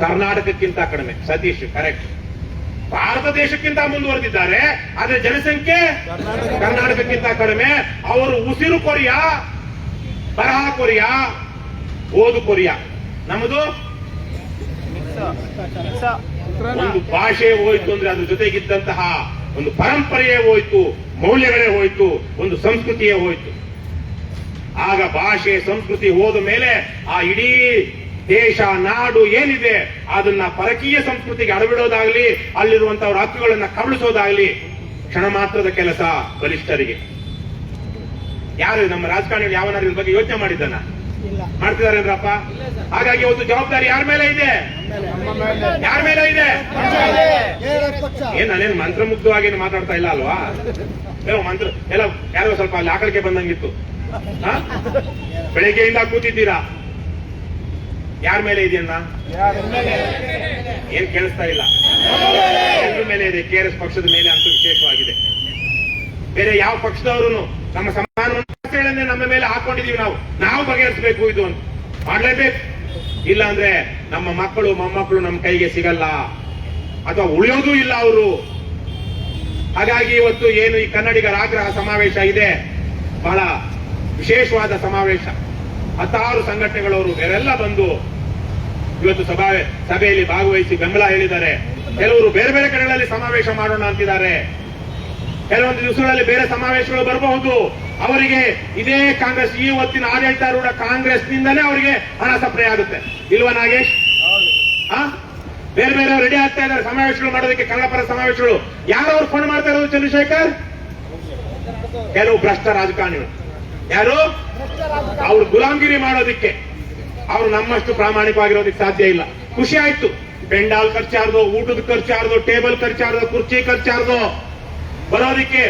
ಕರ್ನಾಟಕಕ್ಕಿಂತ ಕಡಿಮೆ. ಸತೀಶ್ ಕರೆಕ್ಟ್. ಭಾರತ ದೇಶಕ್ಕಿಂತ ಮುಂದುವರೆದಿದ್ದಾರೆ, ಆದ್ರೆ ಜನಸಂಖ್ಯೆ ಕರ್ನಾಟಕಕ್ಕಿಂತ ಕಡಿಮೆ. ಅವರು ಉಸಿರು ಕೊರಿಯಾ, ಬರಹ ಕೊರಿಯಾ, ಓದು ಕೊರಿಯಾ. ನಮ್ಮದು ಒಂದು ಭಾಷೆ ಹೋಯ್ತು ಅಂದ್ರೆ ಅದ್ರ ಜೊತೆಗಿದ್ದಂತಹ ಒಂದು ಪರಂಪರೆಯೇ ಹೋಯ್ತು, ಮೌಲ್ಯಗಳೇ ಹೋಯ್ತು, ಒಂದು ಸಂಸ್ಕೃತಿಯೇ ಹೋಯ್ತು. ಆಗ ಭಾಷೆ ಸಂಸ್ಕೃತಿ ಹೋದ ಮೇಲೆ ಆ ಇಡೀ ದೇಶ ನಾಡು ಏನಿದೆ ಅದನ್ನ ಪರಕೀಯ ಸಂಸ್ಕೃತಿಗೆ ಅಡಬಿಡೋದಾಗ್ಲಿ, ಅಲ್ಲಿರುವಂತವ್ರ ಹಕ್ಕುಗಳನ್ನ ಕಬಳಿಸೋದಾಗ್ಲಿ ಕ್ಷಣ ಮಾತ್ರದ ಕೆಲಸ ಬಲಿಷ್ಠರಿಗೆ. ಯಾರು ನಮ್ಮ ರಾಜಕಾರಣಿಗಳು ಯಾವನಾರು ಇದ್ರ ಬಗ್ಗೆ ಯೋಚನೆ ಮಾಡಿದ್ದಾನ? ಮಾಡ್ತಿದಾರೇನ್ರಪ್ಪ? ಹಾಗಾಗಿ ಒಂದು ಜವಾಬ್ದಾರಿ ಯಾರ ಮೇಲೆ ಇದೆ? ಯಾರ ಮೇಲೆ ಇದೆ? ನಾನೇನು ಮಂತ್ರಮುಗ್ಧವಾಗಿ ಮಾತಾಡ್ತಾ ಇಲ್ಲ ಅಲ್ವಾ? ಮಂತ್ರ ಎಲ್ಲ ಯಾರೋ ಸ್ವಲ್ಪ ಅಲ್ಲಿ ಆಕಳಿಕೆ ಬಂದಂಗಿತ್ತು. ಬೆಳಿಗ್ಗೆಯಿಂದ ಕೂತಿದ್ದೀರಾ, ಯಾರ ಮೇಲೆ ಇದೆಯನ್ನ ಏನ್ ಕೇಳಿಸ್ತಾ ಇಲ್ಲ? ಎಲ್ಲರ ಮೇಲೆ ಇದೆ. KRS ಪಕ್ಷದ ಮೇಲೆ ಅಂತೂ ವಿಶೇಷವಾಗಿದೆ. ಬೇರೆ ಯಾವ ಪಕ್ಷದವರು ನಮ್ಮ ಸಮಾನಗಳನ್ನೇ ನಮ್ಮ ಮೇಲೆ ಹಾಕೊಂಡಿದೀವಿ. ನಾವು ಬಗೆಹರಿಸಬೇಕು, ಇದು ಅಂತ ಮಾಡ್ಲೇಬೇಕು. ಇಲ್ಲ ಅಂದ್ರೆ ನಮ್ಮ ಮಕ್ಕಳು ಮೊಮ್ಮಕ್ಕಳು ನಮ್ಮ ಕೈಗೆ ಸಿಗಲ್ಲ ಅಥವಾ ಉಳಿಯೋದು ಇಲ್ಲ ಅವರು. ಹಾಗಾಗಿ ಇವತ್ತು ಏನು ಈ ಕನ್ನಡಿಗರ ಆಗ್ರಹ ಸಮಾವೇಶ ಇದೆ, ಬಹಳ ವಿಶೇಷವಾದ ಸಮಾವೇಶ. 16 ಸಂಘಟನೆಗಳವರು ಬೇರೆಲ್ಲ ಬಂದು ಇವತ್ತು ಸಭೆಯಲ್ಲಿ ಭಾಗವಹಿಸಿ ಬೆಂಬಲ ಹೇಳಿದ್ದಾರೆ. ಕೆಲವರು ಬೇರೆ ಬೇರೆ ಕಡೆಗಳಲ್ಲಿ ಸಮಾವೇಶ ಮಾಡೋಣ ಅಂತಿದ್ದಾರೆ. ಕೆಲವೊಂದು ದಿವಸಗಳಲ್ಲಿ ಬೇರೆ ಸಮಾವೇಶಗಳು ಬರಬಹುದು. ಅವರಿಗೆ ಇದೇ ಕಾಂಗ್ರೆಸ್, ಈ ಹೊತ್ತಿನ ಆಡಳಿತಾರೂಢ ಕಾಂಗ್ರೆಸ್ನಿಂದನೇ ಅವರಿಗೆ ಹಣ ಸಪ್ಲೈ ಆಗುತ್ತೆ. ಇಲ್ವಾ ನಾಗೇಶ್? ಬೇರೆ ಬೇರೆ ರೆಡಿ ಆಗ್ತಾ ಇದ್ದಾರೆ ಸಮಾವೇಶಗಳು ಮಾಡೋದಕ್ಕೆ, ಕನ್ನಡ ಪರ ಸಮಾವೇಶಗಳು. ಯಾರು ಅವ್ರು ಫಂಡ್ ಮಾಡ್ತಾ ಇರೋದು? ಚಂದ್ರಶೇಖರ್, ಕೆಲವು ಭ್ರಷ್ಟ ರಾಜಕಾರಣಿಗಳು. ಯಾರು? ಅವ್ರು ಗುಲಾಮಗಿರಿ ಮಾಡೋದಿಕ್ಕೆ. ಅವ್ರು ನಮ್ಮಷ್ಟು ಪ್ರಾಮಾಣಿಕವಾಗಿರೋದಕ್ಕೆ ಸಾಧ್ಯ ಇಲ್ಲ. ಖುಷಿ ಆಯ್ತು, ಪೆಂಡಾಲ್ ಖರ್ಚಾರ್ದು, ಊಟದ ಖರ್ಚಾರ್ದು, ಟೇಬಲ್ ಖರ್ಚಾರ್ದು, ಕುರ್ಚಿ ಖರ್ಚಾರ್ದು ಬರೋದಿಕ್ಕೆ.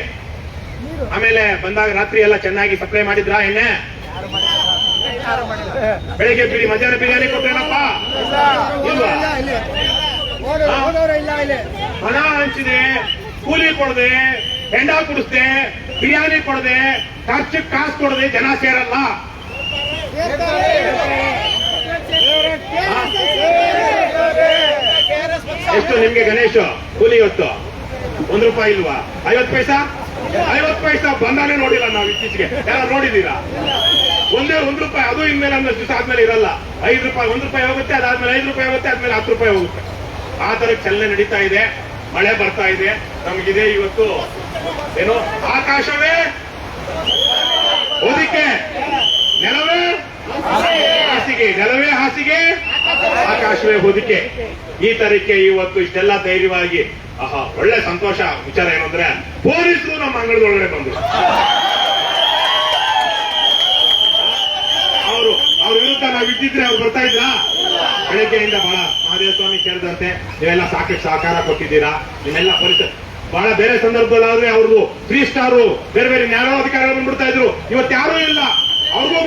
ಆಮೇಲೆ ಬಂದಾಗ ರಾತ್ರಿ ಎಲ್ಲ ಚೆನ್ನಾಗಿ ಸಪ್ಲೈ ಮಾಡಿದ್ರ ಎಣ್ಣೆ? ಬೆಳಿಗ್ಗೆ ಮಧ್ಯಾಹ್ನ ಬಿರಿಯಾನಿ ಕೊಟ್ಟೇನಪ್ಪ? ಇಲ್ವಾ? ಹಣ ಹಂಚಿದೆ, ಕೂಲಿ ಕೊಡದೆ, ಹೆಂಡ ಕುಡಿಸ್ದೆ, ಬಿರಿಯಾನಿ ಕೊಡದೆ, ಖರ್ಚಿಗೆ ಕಾಸು ಕೊಡದೆ ಜನ ಸೇರಲ್ಲ. ಎಷ್ಟು ನಿಮ್ಗೆ ಗಣೇಶ್ ಕೂಲಿ ಇವತ್ತು? 1 ರೂಪಾಯಿ ಇಲ್ವಾ? 50 ಪೈಸಾ? 50 ಪೈಸಾ ಬಂದಾನೆ ನೋಡಿಲ್ಲ ನಾವು ಇತ್ತೀಚೆಗೆ. ಯಾರು ನೋಡಿದೀರಾ? ಒಂದೇ 1 ರೂಪಾಯಿ. ಅದು ಇನ್ಮೇಲೆ ಒಂದಷ್ಟು ದಿವಸ ಆದ್ಮೇಲೆ ಇರಲ್ಲ. 5 ರೂಪಾಯಿ, 1 ರೂಪಾಯಿ ಹೋಗುತ್ತೆ, ಅದಾದ್ಮೇಲೆ 5 ರೂಪಾಯಿ ಹೋಗುತ್ತೆ, ಆದ್ಮೇಲೆ 10 ರೂಪಾಯಿ ಹೋಗುತ್ತೆ. ಆ ತರ ಚಲನೆ ನಡೀತಾ ಇದೆ. ಮಳೆ ಬರ್ತಾ ಇದೆ. ನಮಗಿದೆ ಇವತ್ತು ಏನು? ಆಕಾಶವೇ ಹೊದಿಕೆ, ನೆಲವೇ ಹಾಸಿಗೆ, ನೆಲವೇ ಹಾಸಿಗೆ, ಆಕಾಶವೇ ಹೊದಿಕೆ. ಈ ತರಕ್ಕೆ ಇವತ್ತು ಇಷ್ಟೆಲ್ಲ ಧೈರ್ಯವಾಗಿ ಒಳ್ಳೆ ಸಂತೋಷ ವಿಚಾರ ಏನು ಅಂದ್ರೆ ಪೊಲೀಸರು ನಮ್ಮ ಅಂಗಳದೊಳಗಡೆ ಬಂದ್ರು. ಅವ್ರ ವಿರುದ್ಧ ನಾವು ಇದ್ದಿದ್ರೆ ಅವ್ರು ಬರ್ತಾ ಇದ್ರ? ಬೆಳಗ್ಗೆಯಿಂದ ಬಹಳ ಮಹಾದೇವ ಸ್ವಾಮಿ ಸೇರಿದಂತೆ ನೀವೆಲ್ಲ ಸಾಕಷ್ಟು ಸಹಕಾರ ಕೊಟ್ಟಿದ್ದೀರಾ. ನಿಮ್ಮೆಲ್ಲ ಪರಿಸರ ಬಹಳ ಬೇರೆ ಸಂದರ್ಭದಲ್ಲಾದ್ರೆ ಅವ್ರದ್ದು 3 ಸ್ಟಾರು ಬೇರೆ ಬೇರೆ ನ್ಯಾಯಾಧಿಕಾರಿಗಳು ಬಂದ್ಬಿಡ್ತಾ ಇದ್ರು. ಇವತ್ತು ಯಾರೂ ಇಲ್ಲ. ಅವ್ರಿಗೂ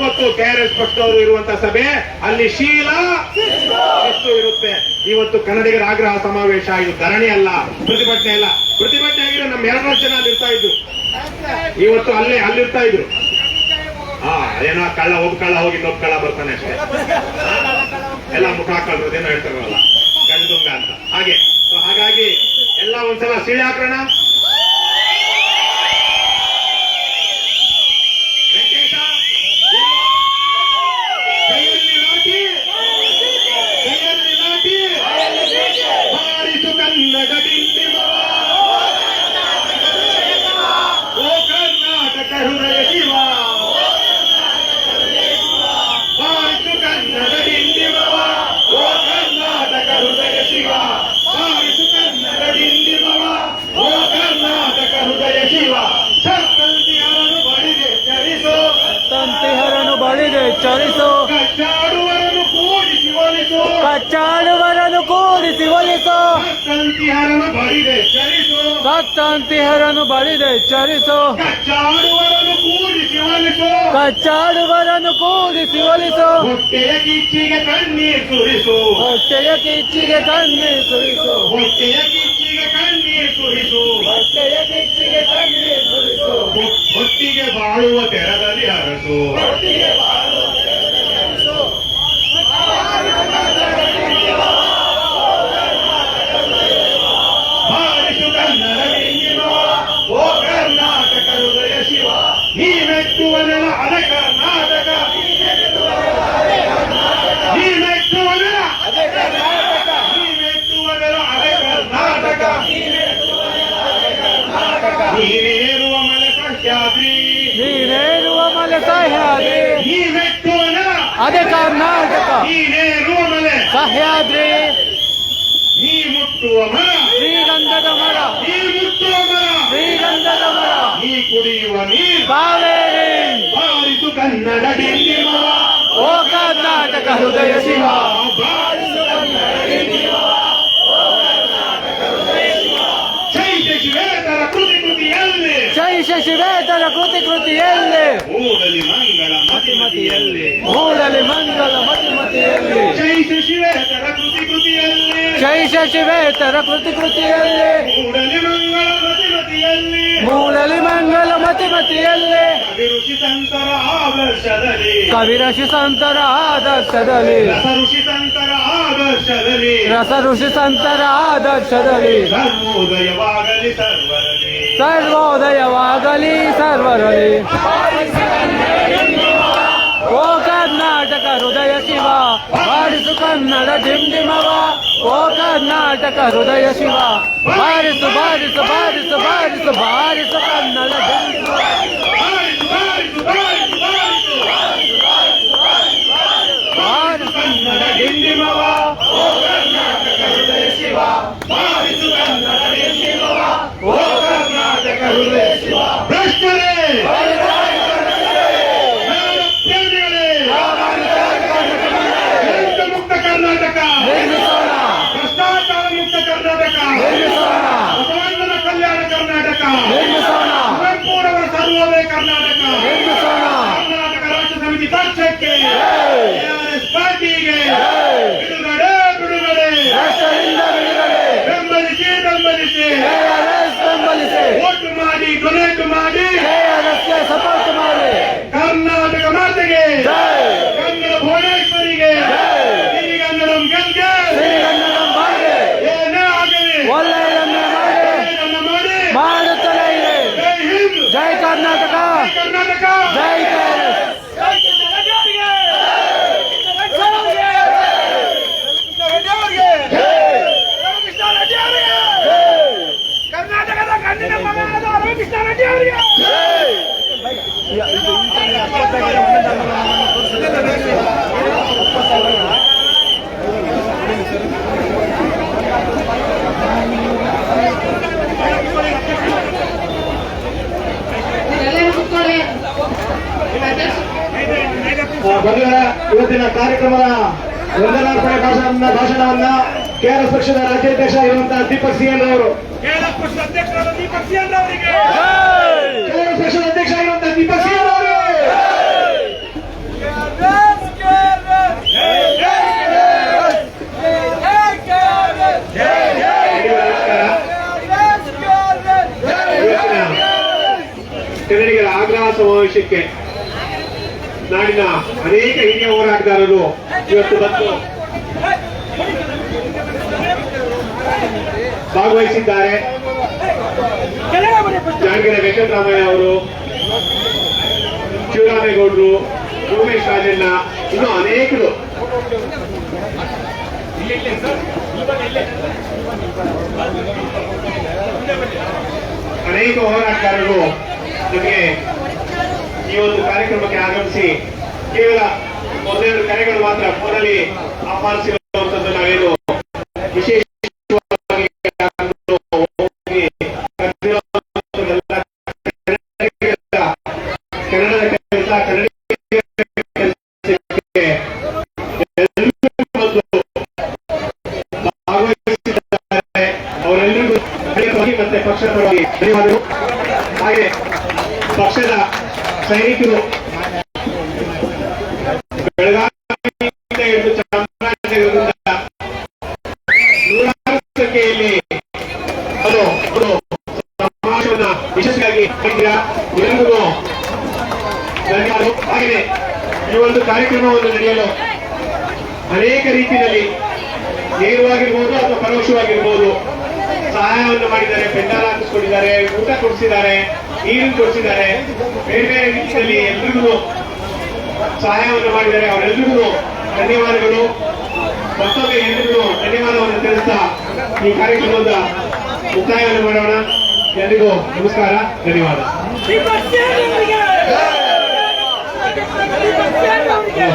ಗೊತ್ತು ಇವತ್ತು KRS ಪಕ್ಷದವರು ಇರುವಂತಹ ಸಭೆ ಅಲ್ಲಿ ಶೀಲ ಶಿಸ್ತು ಇರುತ್ತೆ. ಇವತ್ತು ಕನ್ನಡಿಗರ ಆಗ್ರಹ ಸಮಾವೇಶ, ಇದು ಧರಣಿ ಅಲ್ಲ, ಪ್ರತಿಭಟನೆ ಅಲ್ಲ. ಪ್ರತಿಭಟನೆ ಆಗಿರೋ ನಮ್ಮ 2 ಜನ ಅಲ್ಲಿ ಇರ್ತಾ ಇದ್ರು, ಇವತ್ತು ಅಲ್ಲಿರ್ತಾ ಇದ್ರು. ಏನೋ ಕಳ್ಳ ಹೋಗಿ ಇನ್ನೊಬ್ಬ ಕಳ್ಳ ಬರ್ತಾನೆ ಅಷ್ಟೇ, ಎಲ್ಲ ಮುಖ ಹಾಕೊಳ್ಳೋದೇನೋ ಹೇಳ್ತಾರಲ್ಲ ಗಂಡುಂಗ ಅಂತ. ಹಾಗಾಗಿ ಎಲ್ಲ ಒಂದ್ಸಲ ಸೀಳೆ ಹಾಕೋಣ. ಚಲಿಸು ಕಚ್ಚಾಡುವರನ್ನು ಕೂಡಿಸಿ ಒಲಿಸು, ಕಚ್ಚಾಡುವರನ್ನು ಕೂಡಿಸಿ ಒಲಿಸು, ಸತ್ತಂತಿಹರನ್ನು ಬಡಿದೆ ಚಲಿಸು, ಸತ್ತಂತಿಹರನ್ನು ಬಡಿದೆ ಚಲಿಸು, ಕಚ್ಚಾಡುವರನ್ನು ಕೂಡಿಸಿ ಒಲಿಸು, ಕಚ್ಚಾಡುವರನ್ನು ಕೂಡಿಸಿ ಒಲಿಸು, ಹೊಟ್ಟೆಯ ಕಿಚ್ಚಿಗೆ ಕಣ್ಣೀರ್ ಸುರಿಸು, ಹೊಟ್ಟೆಯ ಕಿಚ್ಚಿಗೆ ಕಣ್ಣೀರ್ ಸುರಿಸು, ಹೊಟ್ಟೆಯ ಕಿಚ್ಚಿಗೆ ಕಣ್ಣೀರ್ ಸುರಿಸು, ಹೊಟ್ಟೆಯ ಕಿಚ್ಚಿಗೆ ಕಣ್ಣೀರ್ ಸುರಿಸು, ಹೊಟ್ಟಿಗೆ ಬಾಳುವ ತೆರದಲ್ಲಿ ಹರಸು, ಬಾರಿಸು ಕನ್ನಡ ಡಿಂಡಿಮವ, ಓ ಕರ್ನಾಟಕ ಹೃದಯ ಶಿವ, ನೀ ಮೆಟ್ಟುವನೆಲ ಅದ ಕರ್ನಾಟಕ, ನೀ ಮೆಟ್ಟುವನೆಲ ಅದ ಕರ್ನಾಟಕ, ನೀನೇರುವ ಮಲೆ ಸಹ್ಯಾದ್ರಿ, ನೀನೇರುವ ಮಲೆ ಸಹ್ಯಾದ್ರಿ, ನೀ ಮೆಟ್ಟುವನೆಲ ಅದೇ ಕರ್ನಾಟಕ, ನೀನೇರುವ ಮಲೆ ಸಹ್ಯಾದ್ರಿ, ನೀ ಮುಟ್ಟುವ ಮರ ಶ್ರೀಗಂಧದ ಮರ, ನೀ ಮುಟ್ಟುವ ಮರ ಶ್ರೀಗಂಧದ ಮರ, ನೀ ಕುಡಿಯುವ ನೀರು ಕಾವೇರಿ, ಬಾರಿಸು ಕನ್ನಡ ಡಿಂಡಿಮವ, ಓ ಕರ್ನಾಟಕ ಹೃದಯ ಶಿವ, ಬಾರಿಸು ಕನ್ನಡ ಡಿಂಡಿಮವ, ಚೈತ ಶಿವೇತರ ಕೃತಿಯಲ್ಲಿ, ಜೈ ಶಶಿವೇತರ ಕೃತಿಯಲ್ಲಿ, ಮೂಡಲಿ ಮಂಗಳ ಮತಿಮತಿಯಲ್ಲಿ, ಮೂಡಲಿ ಮಂಗಲ ಮತಿಮತಿಯಲ್ಲಿ, ಚೈತ ಶಿವೇತರ ಕೃತಿಯಲ್ಲಿ, ಜೈ ಶಶಿವೇತರ ಕೃತಿಯಲ್ಲಿ, ಮೂಡಲಿ ಮಂಗಳ ಮತಿಮತಿಯಲ್ಲಿ, ಮೂಡಲಿ ಮಂಗಲ ಮತಿಮತಿಯಲ್ಲಿ, ಅಭಿರುಚಿ ಸಂತರ ಆದರ್ಶದಲ್ಲಿ, ಕವಿರಷಿ ಸಂತರ ಆದರ್ಶದಲ್ಲಿ, ರಸಋಷಿ ಸಂತರ ಆದರ್ಶದಲ್ಲಿ, ರಸ ಋಷಿ ಸಂತರ ಆದರ್ಶದಲ್ಲಿ, ಸರ್ವೋದಯವಾಗಲಿ ಸರ್ವರಲ್ಲಿ, ಸರ್ವೋದಯವಾಗಲಿ ಸರ್ವರಲ್ಲಿ, ಓ ಕರ್ನಾಟಕ ಹೃದಯ ಶಿವ, ಬಾರಿಸು ಕನ್ನಡ ಡಿಂಡಿಮವ, ಓ ಕರ್ನಾಟಕ ಹೃದಯ ಶಿವ, ಬಾರಿಸು ಬಾರಿಸು ಬಾರಿಸು ಬಾರಿಸು ಬಾರಿಸು ಕನ್ನಡ ಡಿಂಡಿಮವ, ಬಾರಿಸು ಬಾರಿಸು ಬಾರಿಸು ಬಾರಿಸು ಬಾರಿಸು ಕನ್ನಡ ಡಿಂಡಿಮವ, ಓ ಕರ್ನಾಟಕ ಹೃದಯ ಶಿವ, ಬಾರಿಸು ಕನ್ನಡ ಡಿಂಡಿಮವ, ಓ ಕರ್ನಾಟಕ ಹೃದಯ ಶಿವ. ಭ್ರಷ್ಟರೇ, ಪ್ರೇಮಿಗಳೇ, ದೇಶ ಮುಕ್ತ ಕರ್ನಾಟಕ, ನಿರ್ಮಿಸೋಣ, ಭ್ರಷ್ಟಾಚಾರ ಮುಕ್ತ ಕರ್ನಾಟಕ, ನಿರ್ಮಿಸೋಣ, ಬಸವಣ್ಣನ ಕಲ್ಯಾಣ ಕರ್ನಾಟಕ, ನಿರ್ಮಿಸೋಣ, ಸಂಪೂರ್ಣವರ ಸರ್ವೋದಯ ಕರ್ನಾಟಕ, ನಿರ್ಮಿಸೋಣ, ಕರ್ನಾಟಕ ರಾಜ್ಯ ಸಮಿತಿ ಪಕ್ಷಕ್ಕೆ, KRS ಪಾರ್ಟಿಗೆ ಬಿಡುಗಡೆ ಬಿಡುಗಡೆ, ರಾಷ್ಟ್ರದಿಂದ ಬಿಡುಗಡೆ, ಬೆಂಬಲಿಸಿ ಬೆಂಬಲಿಸಿ, KRS ಬೆಂಬಲಿಸಿ, ವೋಟ್ ಮಾಡಿ ಡೊನೇಟ್ ಮಾಡಿ, KRS ಗೆ ಸಪೋರ್ಟ್ ಮಾಡಿ, ಕರ್ನಾಟಕ ಮಾತೆಗೆ, ಜೈ, ಕನ್ನಡ ಭುವನೇಶ್ವರಿಗೆ, ಶ್ರೀಗನ್ನಡಂ ಗೆಲ್ಗೆ, ಶ್ರೀಗನ್ನಡಂ ಬಾಳ್ಗೆ, ಏನೇ ಆಗಲಿ ಒಳ್ಳೆಯದನ್ನೇ ಮಾಡಿ ಒಳ್ಳೆಯದನ್ನ ಮಾಡಿ, ಮಾಡುತ್ತಲೇ ಇದೆ. ಜೈ ಹಿಂದ್, ಜೈ ಕರ್ನಾಟಕ, ಜೈ ಕರ್ನಾಟಕ, ಜೈ KRS. ಕರ್ನಾಟಕದ ಕಣ್ಣಿನ ಮಗನಾದ ರವಿಕೃಷ್ಣ ರೆಡ್ಡಿ ಅವರಿಗೆ ಬಂಧುಗಳ ಇವತ್ತಿನ ಕಾರ್ಯಕ್ರಮದ ವಂದನಾರ್ಪಣೆ ಭಾಷಣವನ್ನ KRS ಪಕ್ಷದ ರಾಜ್ಯಾಧ್ಯಕ್ಷ ಇರುವಂತಹ ದೀಪಕ್ ಸಿಎನ್ ಅವರು, KRS ಪಕ್ಷದ ಅಧ್ಯಕ್ಷರಾದ ದೀಪಕ್ ಸಿಎನ್ ಅವರಿಗೆ, KRS ಪಕ್ಷದ ಅಧ್ಯಕ್ಷ ಆಗಿರುವಂತಹ ದೀಪಕ್ ಸಿಎನ್ ಅವರು, ಕನ್ನಡಿಗರ ಆಗ್ರಹ ಸಮಾವೇಶಕ್ಕೆ ನಾಡಿನ ಅನೇಕ ಹಿರಿಯ ಹೋರಾಟಗಾರರು ಇವತ್ತು ಬಂದು ಭಾಗವಹಿಸಿದ್ದಾರೆ. ಜಾಣಗೆರೆ ವೆಂಕಟರಾಮಯ್ಯ ಅವರು, ಶಿವರಾಮೇಗೌಡರು, ಉಮೇಶ್ ರಾಜಣ್ಣ, ಇನ್ನು ಅನೇಕರು ಅನೇಕ ಹೋರಾಟಗಾರರು ನಮಗೆ ಈ ಒಂದು ಕಾರ್ಯಕ್ರಮಕ್ಕೆ ಆಗಮಿಸಿ ಕೇವಲ ಒಂದೆರಡು ಕರೆಗಳು ಮಾತ್ರ ಫೋನಲ್ಲಿ ಆಹ್ವಾನಿಸಿರುವಂತದ್ದು ನಾವೇನು ವಿಶೇಷವಾಗಿ ಕನ್ನಡದ ಕೆಲಸ ಭಾಗವಹಿಸಿದ್ದಾರೆ. ಅವರೆಲ್ಲರಿಗೂ ಮತ್ತೆ ಪಕ್ಷದ ಪರವಾಗಿ ಧನ್ಯವಾದಗಳು. ಹಾಗೆ ಪಕ್ಷದ ಸೈನಿಕರು ಬೆಳಗಾವಿಯಿಂದ ಹಿಡಿದು ಚಾಮರಾಜನಗರದಿಂದ ನೂರಾರು ಸಂಖ್ಯೆಯಲ್ಲಿ ಅವರು ಸಮಾವೇಶವನ್ನ ಯಶಸ್ವಿಯಾಗಿ ಮಾಡಿದ್ದೀರಾ. ಎಲ್ಲರಿಗೂ ಧನ್ಯವಾದಗಳು. ಹಾಗೆ ಈ ಒಂದು ಕಾರ್ಯಕ್ರಮವನ್ನು ನಡೆಯಲು ಅನೇಕ ರೀತಿಯಲ್ಲಿ ನೇರವಾಗಿರ್ಬೋದು ಅಥವಾ ಪರೋಕ್ಷವಾಗಿರ್ಬೋದು ಸಹಾಯವನ್ನು ಮಾಡಿದ್ದಾರೆ. ಪೆಂಡಾಲ ಹಾಕಿಸ್ಕೊಂಡಿದ್ದಾರೆ, ಊಟ ಕೊಡಿಸಿದ್ದಾರೆ, ನೀರು ಕೊಡಿಸಿದ್ದಾರೆ, ಬೇರೆ ಬೇರೆ ರೀತಿಯಲ್ಲಿ ಎಲ್ರಿಗೂ ಸಹಾಯವನ್ನು ಮಾಡಿದ್ದಾರೆ. ಅವರೆಲ್ಲರಿಗೂ ಧನ್ಯವಾದಗಳು. ಮತ್ತೊಮ್ಮೆ ಎಲ್ರಿಗೂ ಧನ್ಯವಾದವನ್ನು ತಿಳಿಸ್ತಾ ಈ ಕಾರ್ಯಕ್ರಮದ ಮುಕ್ತಾಯವನ್ನು ಮಾಡೋಣ. ಎಲ್ರಿಗೂ ನಮಸ್ಕಾರ, ಧನ್ಯವಾದ.